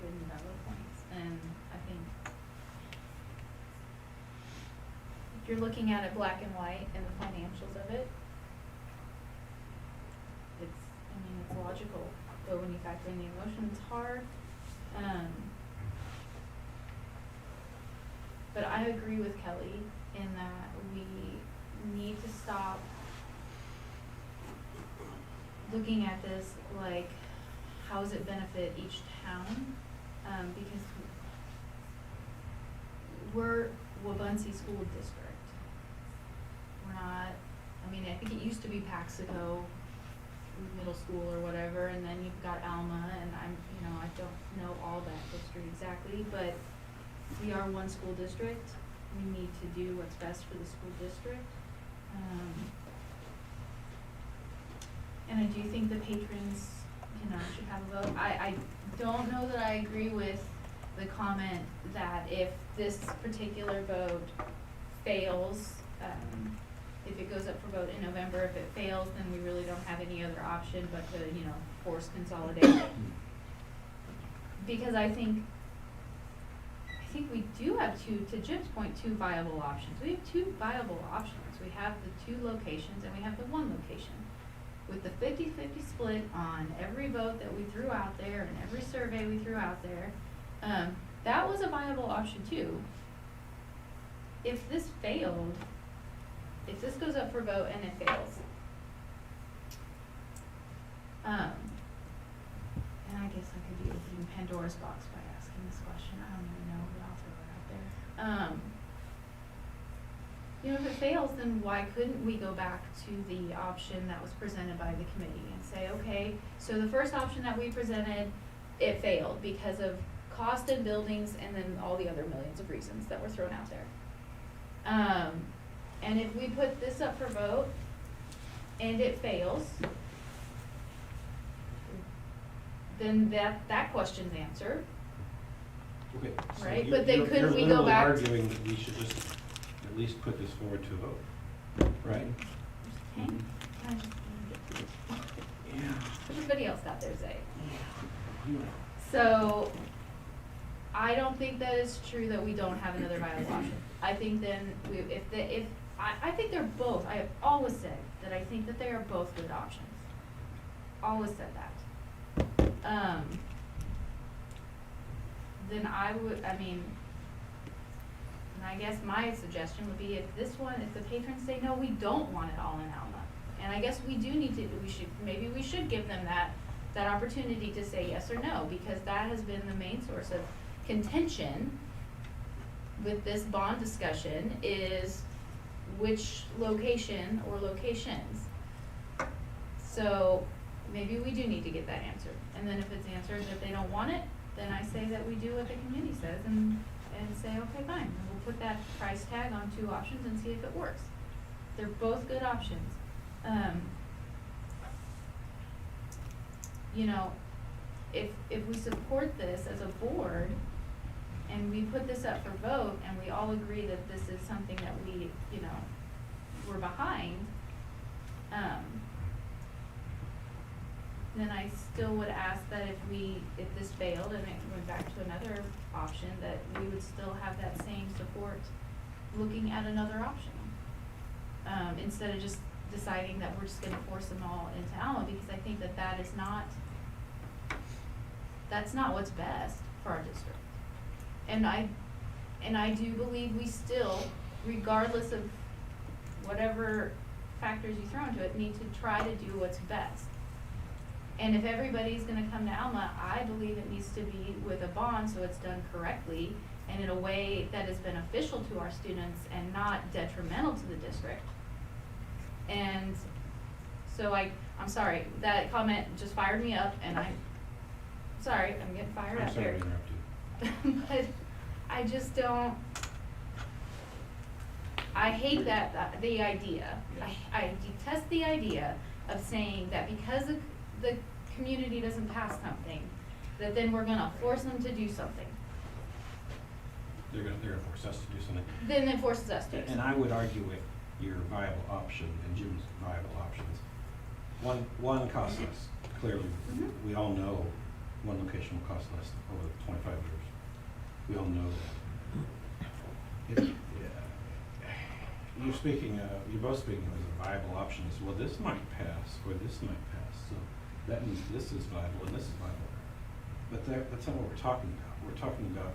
B: written valid points, and I think if you're looking at it black and white and the financials of it, it's logical, but when you factor in the emotion, it's hard. But I agree with Kelly in that we need to stop looking at this like, how does it benefit each town? Because we're Wabunsee School District. We're not, I mean, I think it used to be Paxico Middle School or whatever, and then you've got Alma, and I don't know all that history exactly, but we are one school district. We need to do what's best for the school district. And I do think the patrons, should have a vote. I don't know that I agree with the comment that if this particular vote fails, if it goes up for vote in November, if it fails, then we really don't have any other option but to, you know, force consolidation. Because I think we do have to Jim's point, two viable options. We have two viable options. We have the two locations and we have the one location. With the 50-50 split on every vote that we threw out there and every survey we threw out there, that was a viable option too. If this failed, if this goes up for vote and it fails, and I guess I could be opening Pandora's box by asking this question. I don't even know, but I'll throw it out there. You know, if it fails, then why couldn't we go back to the option that was presented by the committee and say, okay, so the first option that we presented, it failed because of cost in buildings and then all the other millions of reasons that were thrown out there. And if we put this up for vote and it fails, then that question's answered.
I: Okay. so
B: Right,
I: you-
B: but then
I: you're-
B: couldn't we
I: You're
B: go
I: literally
B: back-
I: arguing that we should just at least put this forward to a vote, right?
B: Okay?
I: Yeah.
B: Everybody else got their say.
I: Yeah.
B: So, I don't think that it's true that we don't have another viable option. I think then, I think they're both, I have always said that I think that they are both good options. Always said that. Then and I guess my suggestion would be if the patrons say, no, we don't want it all in Alma. And I guess we should give them that opportunity to say yes or no, because that has been the main source of contention with this bond discussion is which location or locations. So maybe we do need to get that answered. And then if it's answered that they don't want it, then I say that we do what the committee says and say, okay, fine. We'll put that price tag on two options and see if it works. They're both good options. You know, if we support this as a board and we put this up for vote and we all agree that this is something that we, you know, we're behind, then I still would ask that if this failed and it went back to another option, that we would still have that same support looking at another option. Instead of just deciding that we're just gonna force them all into Alma, because I think that's not what's best for our district. And I do believe we still, regardless of whatever factors you throw into it, need to try to do what's best. And if everybody's gonna come to Alma, I believe it needs to be with a bond so it's done correctly and in a way that is beneficial to our students and not detrimental to the district. And so I'm sorry, that comment just fired me up and I'm sorry, I'm getting fired up
I: I'm sorry
B: here.
I: to interrupt you.
B: But I just don't, I hate the idea. I detest the idea of saying that because the community doesn't pass something, that then we're gonna force them to do something.
I: They're gonna force us to do something.
B: Then it forces us to.
I: And I would argue with your viable option and Jim's viable options. One costs less, clearly.
B: Mhm.
I: We all know one location will cost less over 25 years. We all know that. You're both speaking as a viable option is, well, this might pass or this might pass. So that means this is viable and this is viable. But that's not what we're talking about. We're talking about,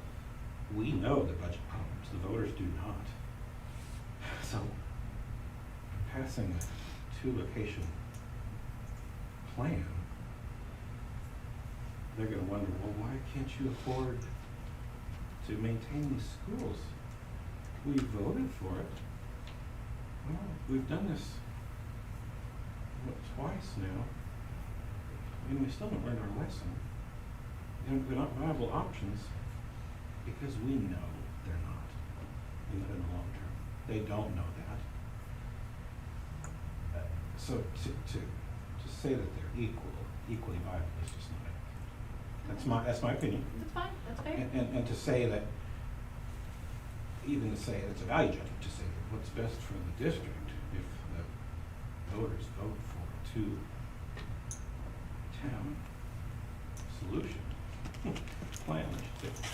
I: we know the budget problems, the voters do not. So passing a two-location plan, they're gonna wonder, well, why can't you afford to maintain these schools? We voted for it. Well, we've done this, twice now, and we still haven't learned our lesson. And they're not viable options because we know they're not in the long term. They don't know that. So to say that they're equally viable is just not. That's my opinion.
B: That's fine, that's fair.
I: And to say that, even to say it's a value judgment, to say they're what's best for the district if the voters vote for a two-town solution. Plan, I should say.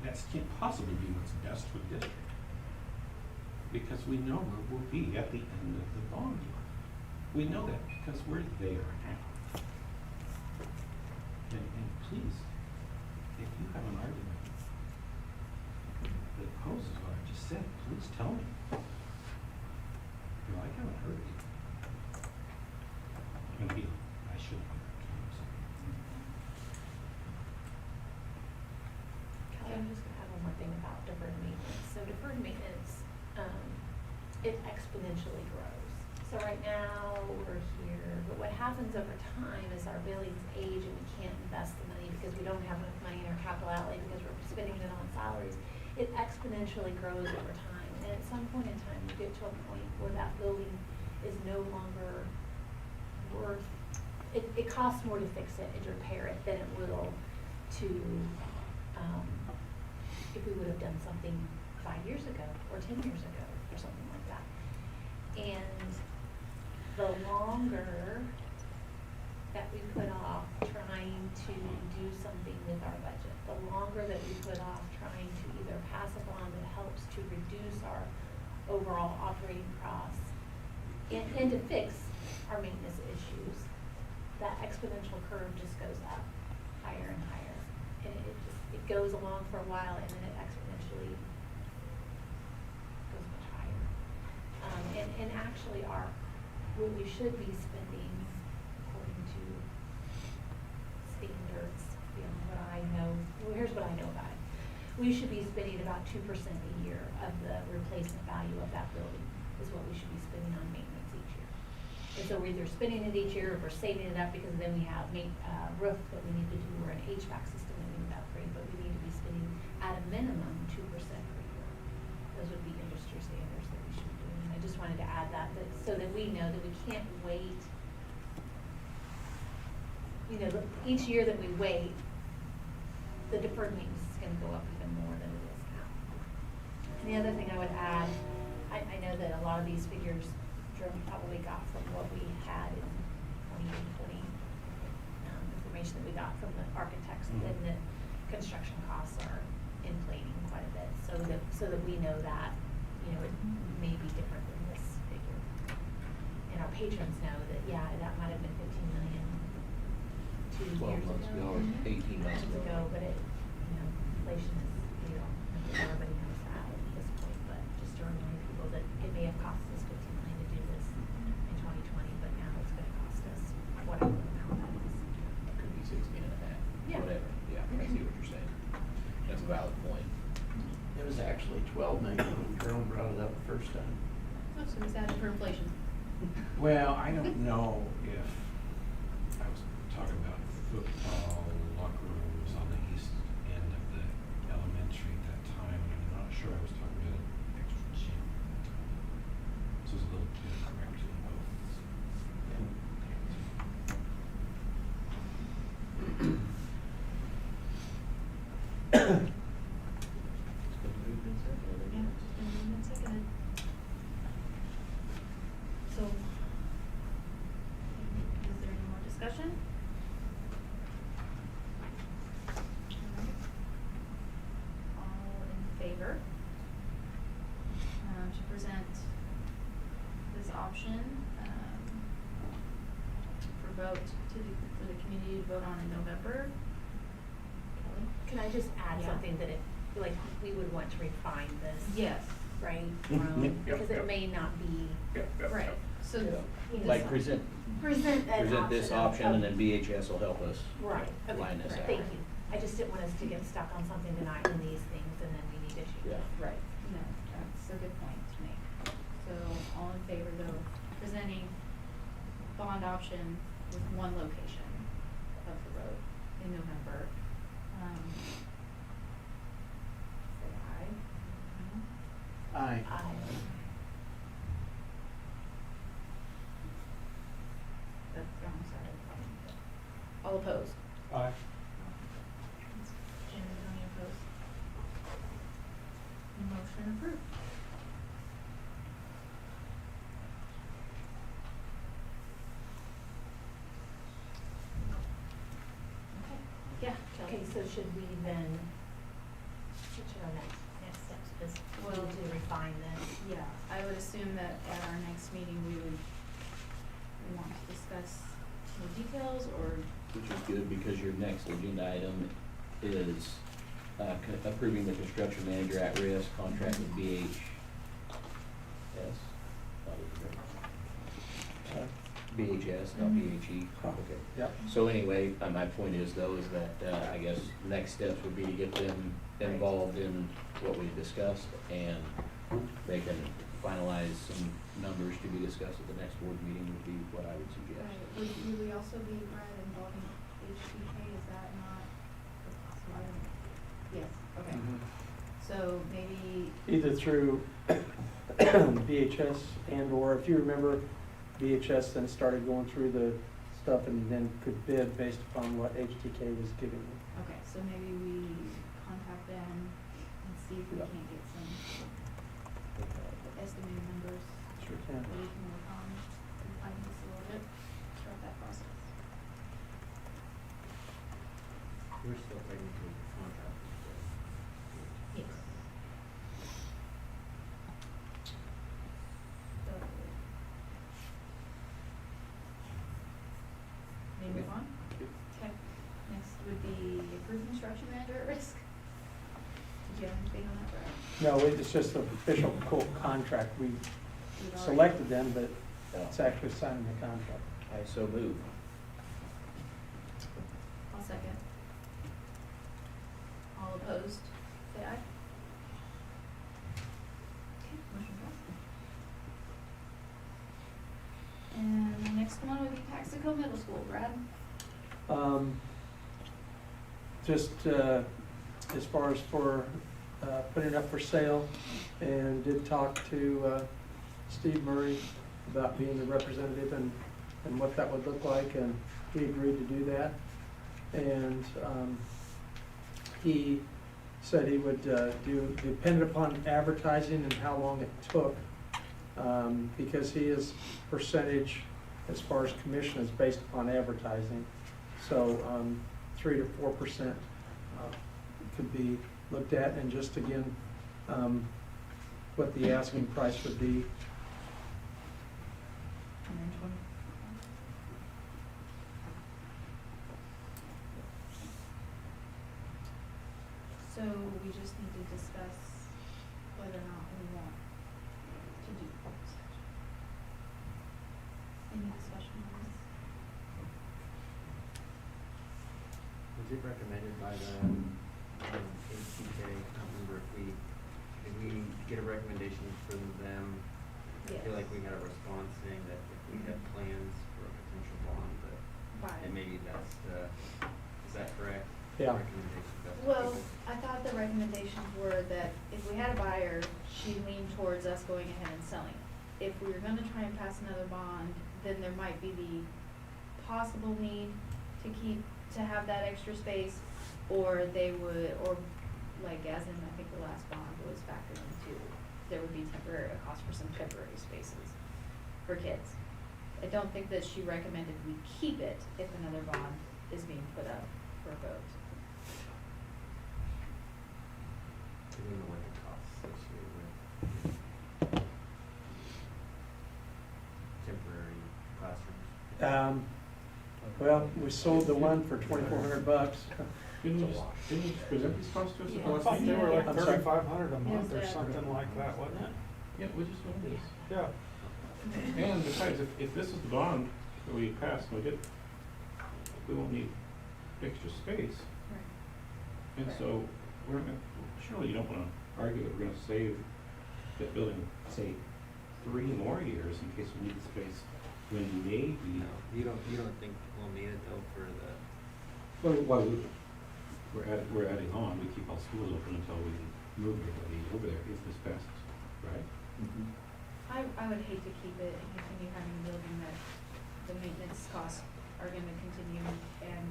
I: That can't possibly be what's best for the district. Because we know where we'll be at the end of the bond year. We know that because we're there now. And please, if you have an argument that opposes what I just said, please tell me. You know, I haven't heard it. Maybe I should have heard it.
J: Kelly, I'm just gonna add one more thing about deferred maintenance. So deferred maintenance, it exponentially grows. So right now, we're here, but what happens over time is our billings age and we can't invest the money because we don't have enough money in our capital outlay because we're spending it on salaries. It exponentially grows over time, and at some point in time, you get to a point where that building is no longer worth, it costs more to fix it and to repair it than it will to, if we would have done something 5 years ago or 10 years ago or something like that. And the longer that we put off trying to do something with our budget, the longer that we put off trying to either pass a bond that helps to reduce our overall operating costs and to fix our maintenance issues, that exponential curve just goes up higher and higher. And it goes along for a while and then it exponentially goes much higher. And actually what we should be spending according to standards, what I know, well, here's what I know about it. We should be spending about 2% a year of the replacement value of that building is what we should be spending on maintenance each year. And so we're either spending it each year or we're saving it up because then we have roof that we need to do or an HVAC system that we need to upgrade, but we need to be spending at a minimum 2% per year. Those would be industry standards that we should be doing. And I just wanted to add that so that we know that we can't wait. You know, each year that we wait, the deferred maintenance is going to go up even more than it is now. And the other thing I would add, I know that a lot of these figures Jeremy probably got from what we had in 2020, information that we got from the architects, and then the construction costs are inflating quite a bit, so that we know that, you know, it may be different than this figure. And our patrons know that, yeah, that might have been 15 million 2 years
G: 12 months ago, or 18 months ago.
J: But it, you know, inflation is real, and everybody knows that at this point, but just to remind people that it may have cost us 15 million to do this in 2020, but now it's gonna cost us whatever amount that is.
G: Could be 16 and a half,
J: Yeah.
G: whatever, yeah, I see what you're saying. That's a valid point.
A: It was actually 12 million when Jerome brought it up the first time.
B: Oh, so it's added for inflation.
I: Well, I don't know if I was talking about football locker rooms on the east end of the elementary at that time, and I'm not sure I was talking about an extra gym at that time. So there's a little bit of correction in both.
G: It's been moved and seconded
B: Yeah,
G: again.
B: just been moved and seconded. So, is there any more discussion? All in favor, to present this option, for vote for the community to vote on in November? Kelly?
J: Can I just add
B: Yeah.
J: something that we would want to refine this?
B: Yes.
J: Right?
A: Yep,
J: Because
A: yep.
J: it may not be,
B: Right, so,
G: Yeah.
J: you know,
G: Like present this option and then BHS will help us
J: Right, okay,
G: line this
J: right,
G: out.
J: thank you. I just didn't want us to get stuck on something tonight in these things and then we need issues.
G: Yeah.
B: right, no, that's a good point to make. So, all in favor though, presenting bond option with one location of the road in November, say aye.
A: Aye.
B: That's, I'm sorry. All opposed?
K: Aye.
B: Jim, any opposed? been approved. Okay, yeah,
J: Okay,
B: Kelly.
J: so should we then, what should our next steps is,
B: Well-
J: to refine this?
B: Yeah, I would assume that at our next meeting, we want to discuss more details or,
G: Which is good because your next agenda item is approving the construction manager at risk contract with BHS. BHS, not BHE.
C: Oh,
G: Okay.
C: Yep.
G: So anyway, my point is though, is that, I guess next steps would be to get them involved in what we discussed, and they can finalize some numbers to be discussed at the next board meeting would be what I would suggest.
B: right, would we also be, Brad, involving HDK, is that not a possibility? Yes, okay,
C: Mhm.
B: so maybe,
C: Either through VHS and/or, if you remember, VHS then started going through the stuff and then could bid based upon what HTK was giving them.
B: okay, so maybe we contact them and see if we
C: Yeah.
B: can't get some estimated numbers
C: Sure
B: that
C: can.
B: we can work on, refine this a little bit, start that process.
H: We're still technically contracted with
J: Yes.
B: So, may we move on? Okay, next would be approved construction manager at risk. Did you have anything on that, Brad?
C: No, it's just an official quote contract. We
B: We've already-
C: selected them, but it's actually signing the contract.
G: I so move.
B: I'll second. All opposed, say aye. Okay, motion passed. And the next one would be Paxico Middle School, Brad.
C: Just as far as for putting it up for sale, and did talk to Steve Murray about being the representative and what that would look like, and he agreed to do that. And he said he would do, dependent upon advertising and how long it took, because his percentage as far as commission is based upon advertising. So 3 to 4% could be looked at, and just again, what the asking price would be.
B: And then 20. So we just need to discuss whether or not we want to do such. Any discussion on this?
H: Was it recommended by the HCK? I don't remember if we, did we get a recommendation from them? I feel like we got a response saying that if we had plans for a potential bond, that,
B: Right.
H: and maybe that's the, is that correct?
C: Yeah.
H: Recommendation, that's the
B: Well,
H: people.
B: I thought the recommendations were that if we had a buyer, she'd lean towards us going ahead and selling it. If we were gonna try and pass another bond, then there might be the possible need to have that extra space, or they would, or like as in, I think the last bond was factored into, there would be a cost for some temporary spaces for kids. I don't think that she recommended we keep it if another bond is being put up for a vote.
H: Do we know what the costs associated with temporary classrooms?
C: Well, we sold the one for $2,400.
I: Didn't you present these costs to us at the
K: I
I: last
K: thought they
I: meeting?
K: were like
C: I'm sorry?
K: 3,500 a month or
B: Yes,
K: something like that, wasn't it?
I: Yeah, we just went this.
K: Yeah.
I: And besides, if this is the bond that we passed, we won't need extra space.
B: Right.
I: And so, surely you don't wanna argue that we're gonna save that building, say, 3 more years in case we need the space when maybe.
H: No, you don't think we'll need it though for the,
I: Well, we're adding on, we keep all schools open until we move everybody over there if this passes, right?
B: I would hate to keep it and continue having a building that the maintenance costs are gonna continue and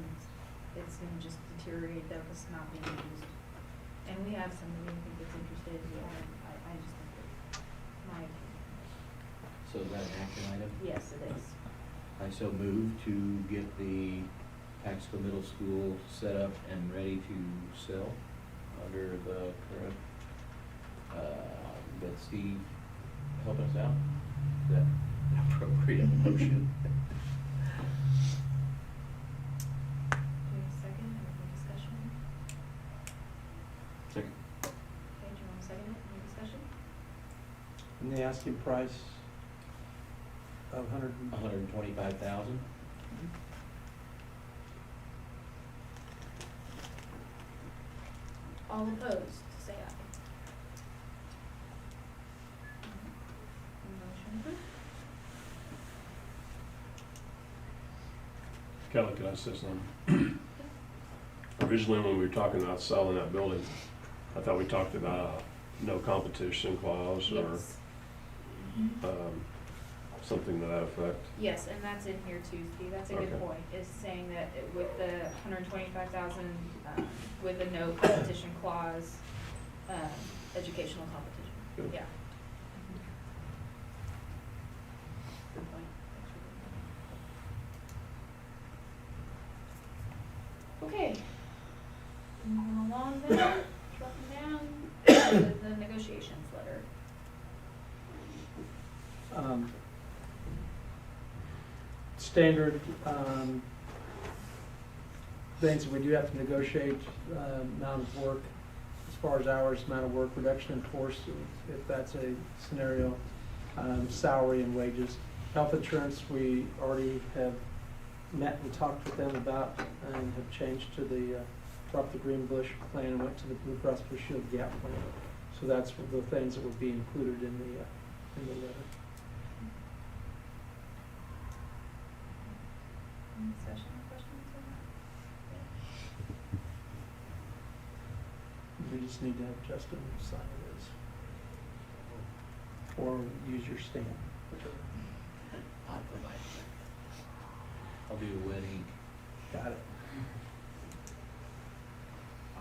B: it's gonna just deteriorate though, if it's not being used. And we have somebody I think that's interested, I my opinion.
G: So is that an action item?
B: Yes, it is.
G: I so move to get the Paxco Middle School set up and ready to sell under the current, with Steve helping us out. Is that an appropriate motion?
B: Do we have a second, any discussion?
G: Second.
B: Okay, do you want to second it, any discussion?
C: And the asking price of
G: $125,000.
B: All opposed, say aye. Motion approved.
D: Kelly, can I say something? Originally, when we were talking about selling that building, I thought we talked about a no competition clause or
B: Yes.
D: something to that effect.
B: Yes, and that's in here too, Steve, that's a good
D: Okay.
B: point, is saying that with the 125,000, with the no competition clause, educational competition,
D: Good.
B: yeah. Good point. Okay. Moving along then, dropping down, the negotiations letter.
C: Standard things that we do have to negotiate, amount of work, as far as hours, amount of work, reduction in force, if that's a scenario, salary and wages. Health insurance, we already have met and talked with them about and have changed to the, dropped the Green Bush plan and went to the Blue Cross Blue Shield Gap plan. So that's the things that would be included in the letter.
B: Any discussion or questions on
C: We just need to have Justin sign it as. Or use your stamp, whichever.
G: I'll provide that. I'll do the wet ink.
C: Got it.
B: that?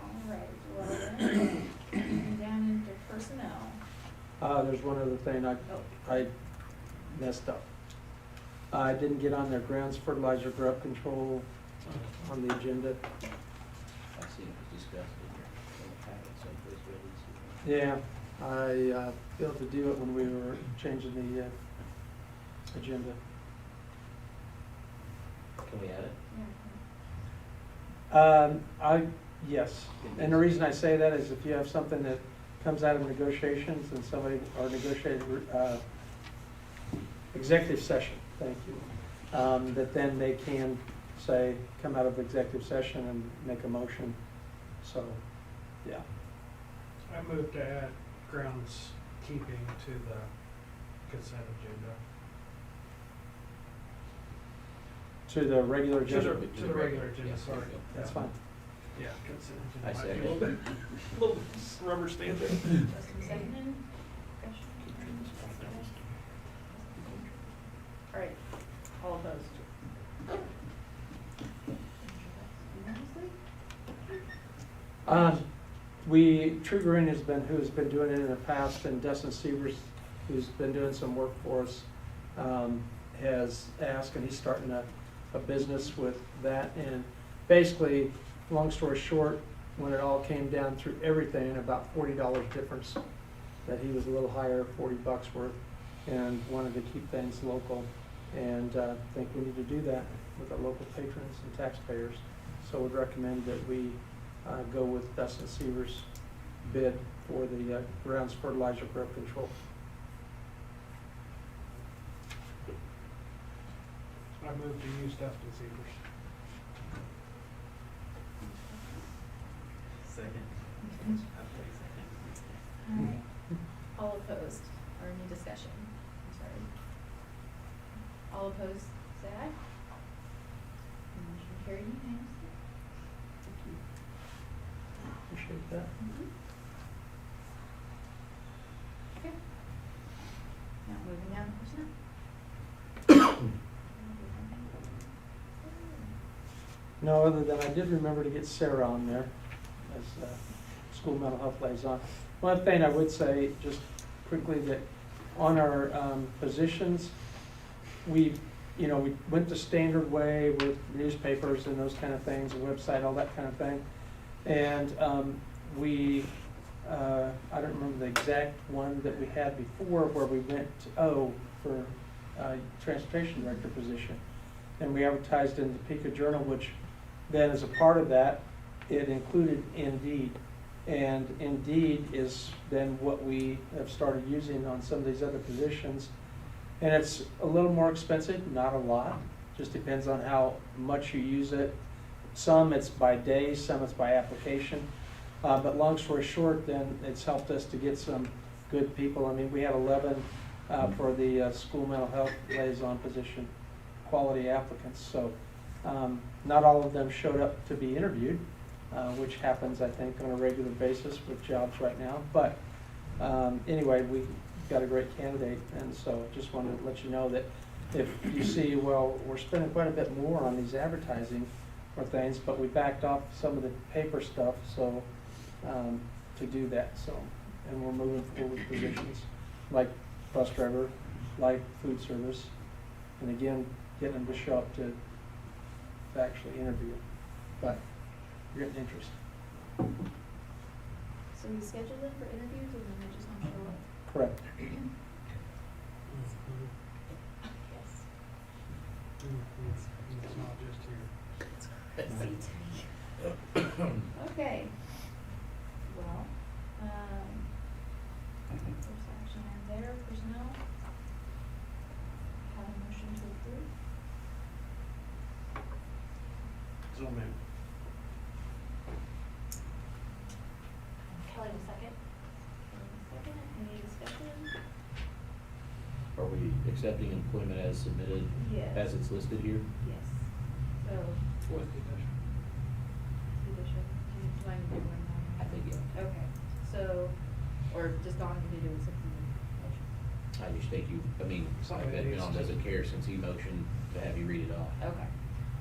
B: All right, well then, down into personnel.
C: There's one other thing I messed up. I didn't get on their grounds fertilizer grub control on the agenda.
G: I see it was discussed in the packet someplace, but I didn't see it.
C: Yeah, I failed to do it when we were changing the agenda.
G: Can we add it?
B: Yeah.
C: Yes, and the reason I say that is if you have something that comes out of negotiations and somebody, or negotiated, executive session, thank you, that then they can say, come out of executive session and make a motion, so, yeah.
K: I moved to add groundskeeping to the consent agenda.
C: To the regular agenda,
K: To the regular agenda,
G: Yes,
K: sorry.
C: that's fine.
K: Yeah, consent
G: I
K: agenda.
G: second.
K: Might be a little rubber stamp there.
B: Justin seconded, discussion? All right, all opposed?
C: Unanimously? True Green has been, who's been doing it in the past, and Dustin Severs, who's been doing some work for us, has asked, and he's starting a business with that, and basically, long story short, when it all came down through everything, about $40 difference, that he was a little higher, $40 worth, and wanted to keep things local, and I think we need to do that with our local patrons and taxpayers. So would recommend that we go with Dustin Severs' bid for the grounds fertilizer grub control.
K: I moved to use Dustin Severs.
H: Second.
B: All right, all opposed, or any discussion, I'm sorry. All opposed, say aye. Motion carried unanimously.
C: Appreciate that.
B: Okay. Now moving down to personnel.
C: No, other than I did remember to get Sarah on there as school mental health liaison. One thing I would say, just quickly, that on our positions, we went the standard way with newspapers and those kind of things, a website, all that kind of thing. And I don't remember the exact one that we had before where we went to O for transportation director position. And we advertised in the Topeka Journal, which then as a part of that, it included Indeed. And Indeed is then what we have started using on some of these other positions. And it's a little more expensive, not a lot, just depends on how much you use it. Some it's by day, some it's by application. But long story short, then it's helped us to get some good people. I mean, we had 11 for the school mental health liaison position, quality applicants. So not all of them showed up to be interviewed, which happens, I think, on a regular basis with jobs right now. But anyway, we got a great candidate, and so just wanted to let you know that if you see, well, we're spending quite a bit more on these advertising or things, but we backed off some of the paper stuff, so to do that. So, and we're moving forward with positions like bus driver, like food service, and again, getting them to show up to actually interview. But we're getting interest.
B: So we schedule them for interviews and then they just don't show up?
C: Correct.
B: Yes.
K: It's not just here.
B: Okay. Well, first action item there, personnel. Have a motion to approve.
K: So, ma'am.
J: Kelly will second.
B: Second, any discussion?
G: Are we accepting employment as submitted,
B: Yes.
G: as it's listed here?
B: Yes. So,
K: With the addition.
B: position, do you want to do one
G: I
B: more?
G: think, yeah.
B: Okay, so, or just Dawn can do something motion?
G: I just think you, I mean, I
K: Somebody
G: bet
K: needs
G: John
K: to-
G: doesn't care since he motioned to have you read it off.
B: Okay,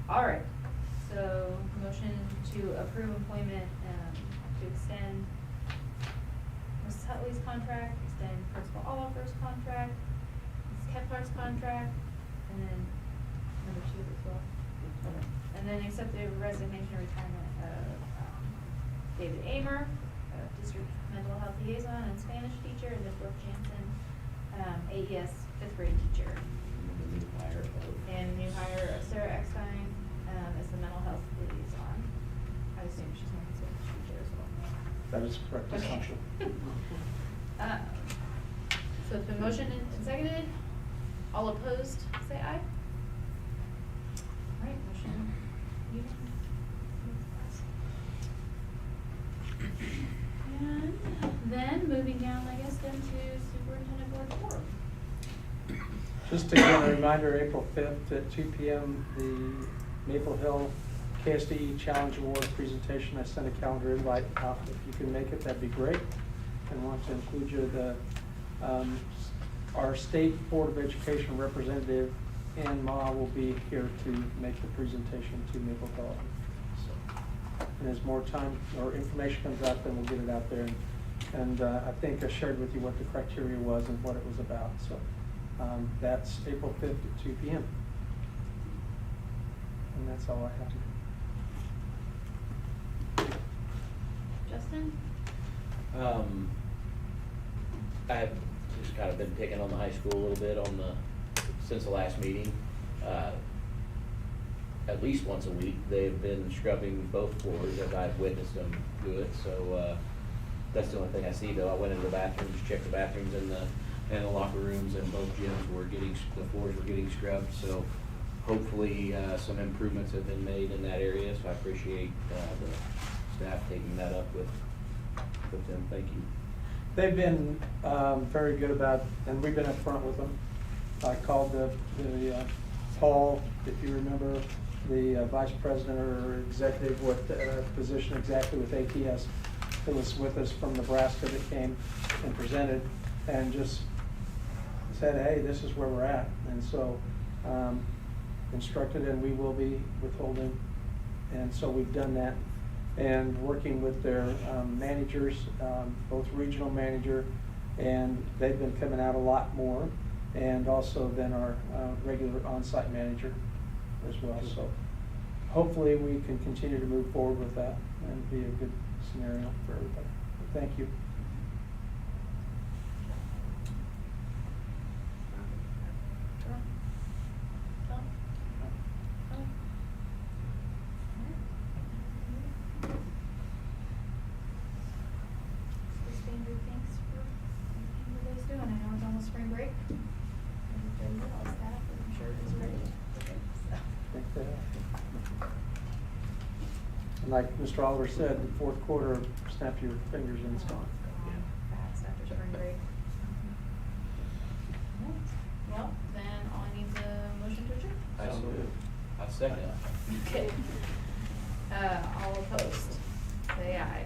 B: all right. So, motion to approve employment, to extend Mrs. Hutley's contract, extend Principal Oliver's contract, Mrs. Kepler's contract, and then number 2 as well. And then accept the resignation and retirement of David Amer, District Mental Health Liaison and Spanish teacher, and Ms. Brooke Jansen, AES 5th grade teacher.
G: The new hire of-
B: And new hire of Sarah Eckstein as the mental health liaison. I assume she's not a Spanish teacher as well.
C: That is correct
B: Okay.
C: assumption.
B: So it's been motioned and seconded. All opposed, say aye. All right, motion unanimous. And then moving down, I guess, then to superintendent board forum.
C: Just again, a reminder, April 5th at 2 p.m., the Maple Hill KSDE Challenge Award presentation. I sent a calendar invite out. If you can make it, that'd be great. And want to include you. Our State Board of Education representative, Ann Ma, will be here to make the presentation to Maple Hill. So, and as more time or information comes out, then we'll get it out there. And I think I shared with you what the criteria was and what it was about. So that's April 5th at 2 p.m. And that's all I have to do.
B: Justin?
G: I've just kind of been picking on the high school a little bit since the last meeting. At least once a week, they've been scrubbing both floors as I've witnessed them do it, so, that's the only thing I see though. I went into the bathrooms, checked the bathrooms and the locker rooms, and both gyms were the floors were getting scrubbed, so hopefully, some improvements have been made in that area, so I appreciate, the staff taking that up with them. Thank you.
C: They've been very good about, and we've been up front with them. I called the Paul, if you remember, the vice president or executive with position exactly with ATS, that was with us from Nebraska, that came and presented and just said, hey, this is where we're at. And so instructed, and we will be withholding. And so we've done that. And working with their managers, both regional manager And they've been coming out a lot more, and also been our regular on-site manager as well. So hopefully we can continue to move forward with that and be a good scenario for everybody. Thank you.
B: Tom? Tom? Tom? So standard things for you guys doing. I know it's almost spring break. Everybody else that, but I'm sure it is ready. So.
C: Think that. And like Mr. Oliver said, the fourth quarter, snap your fingers and it's gone.
B: Fast after spring break. Alright, well, then all I need is a motion to adjourn.
C: Absolutely.
G: I second.
B: Okay. All opposed, say aye.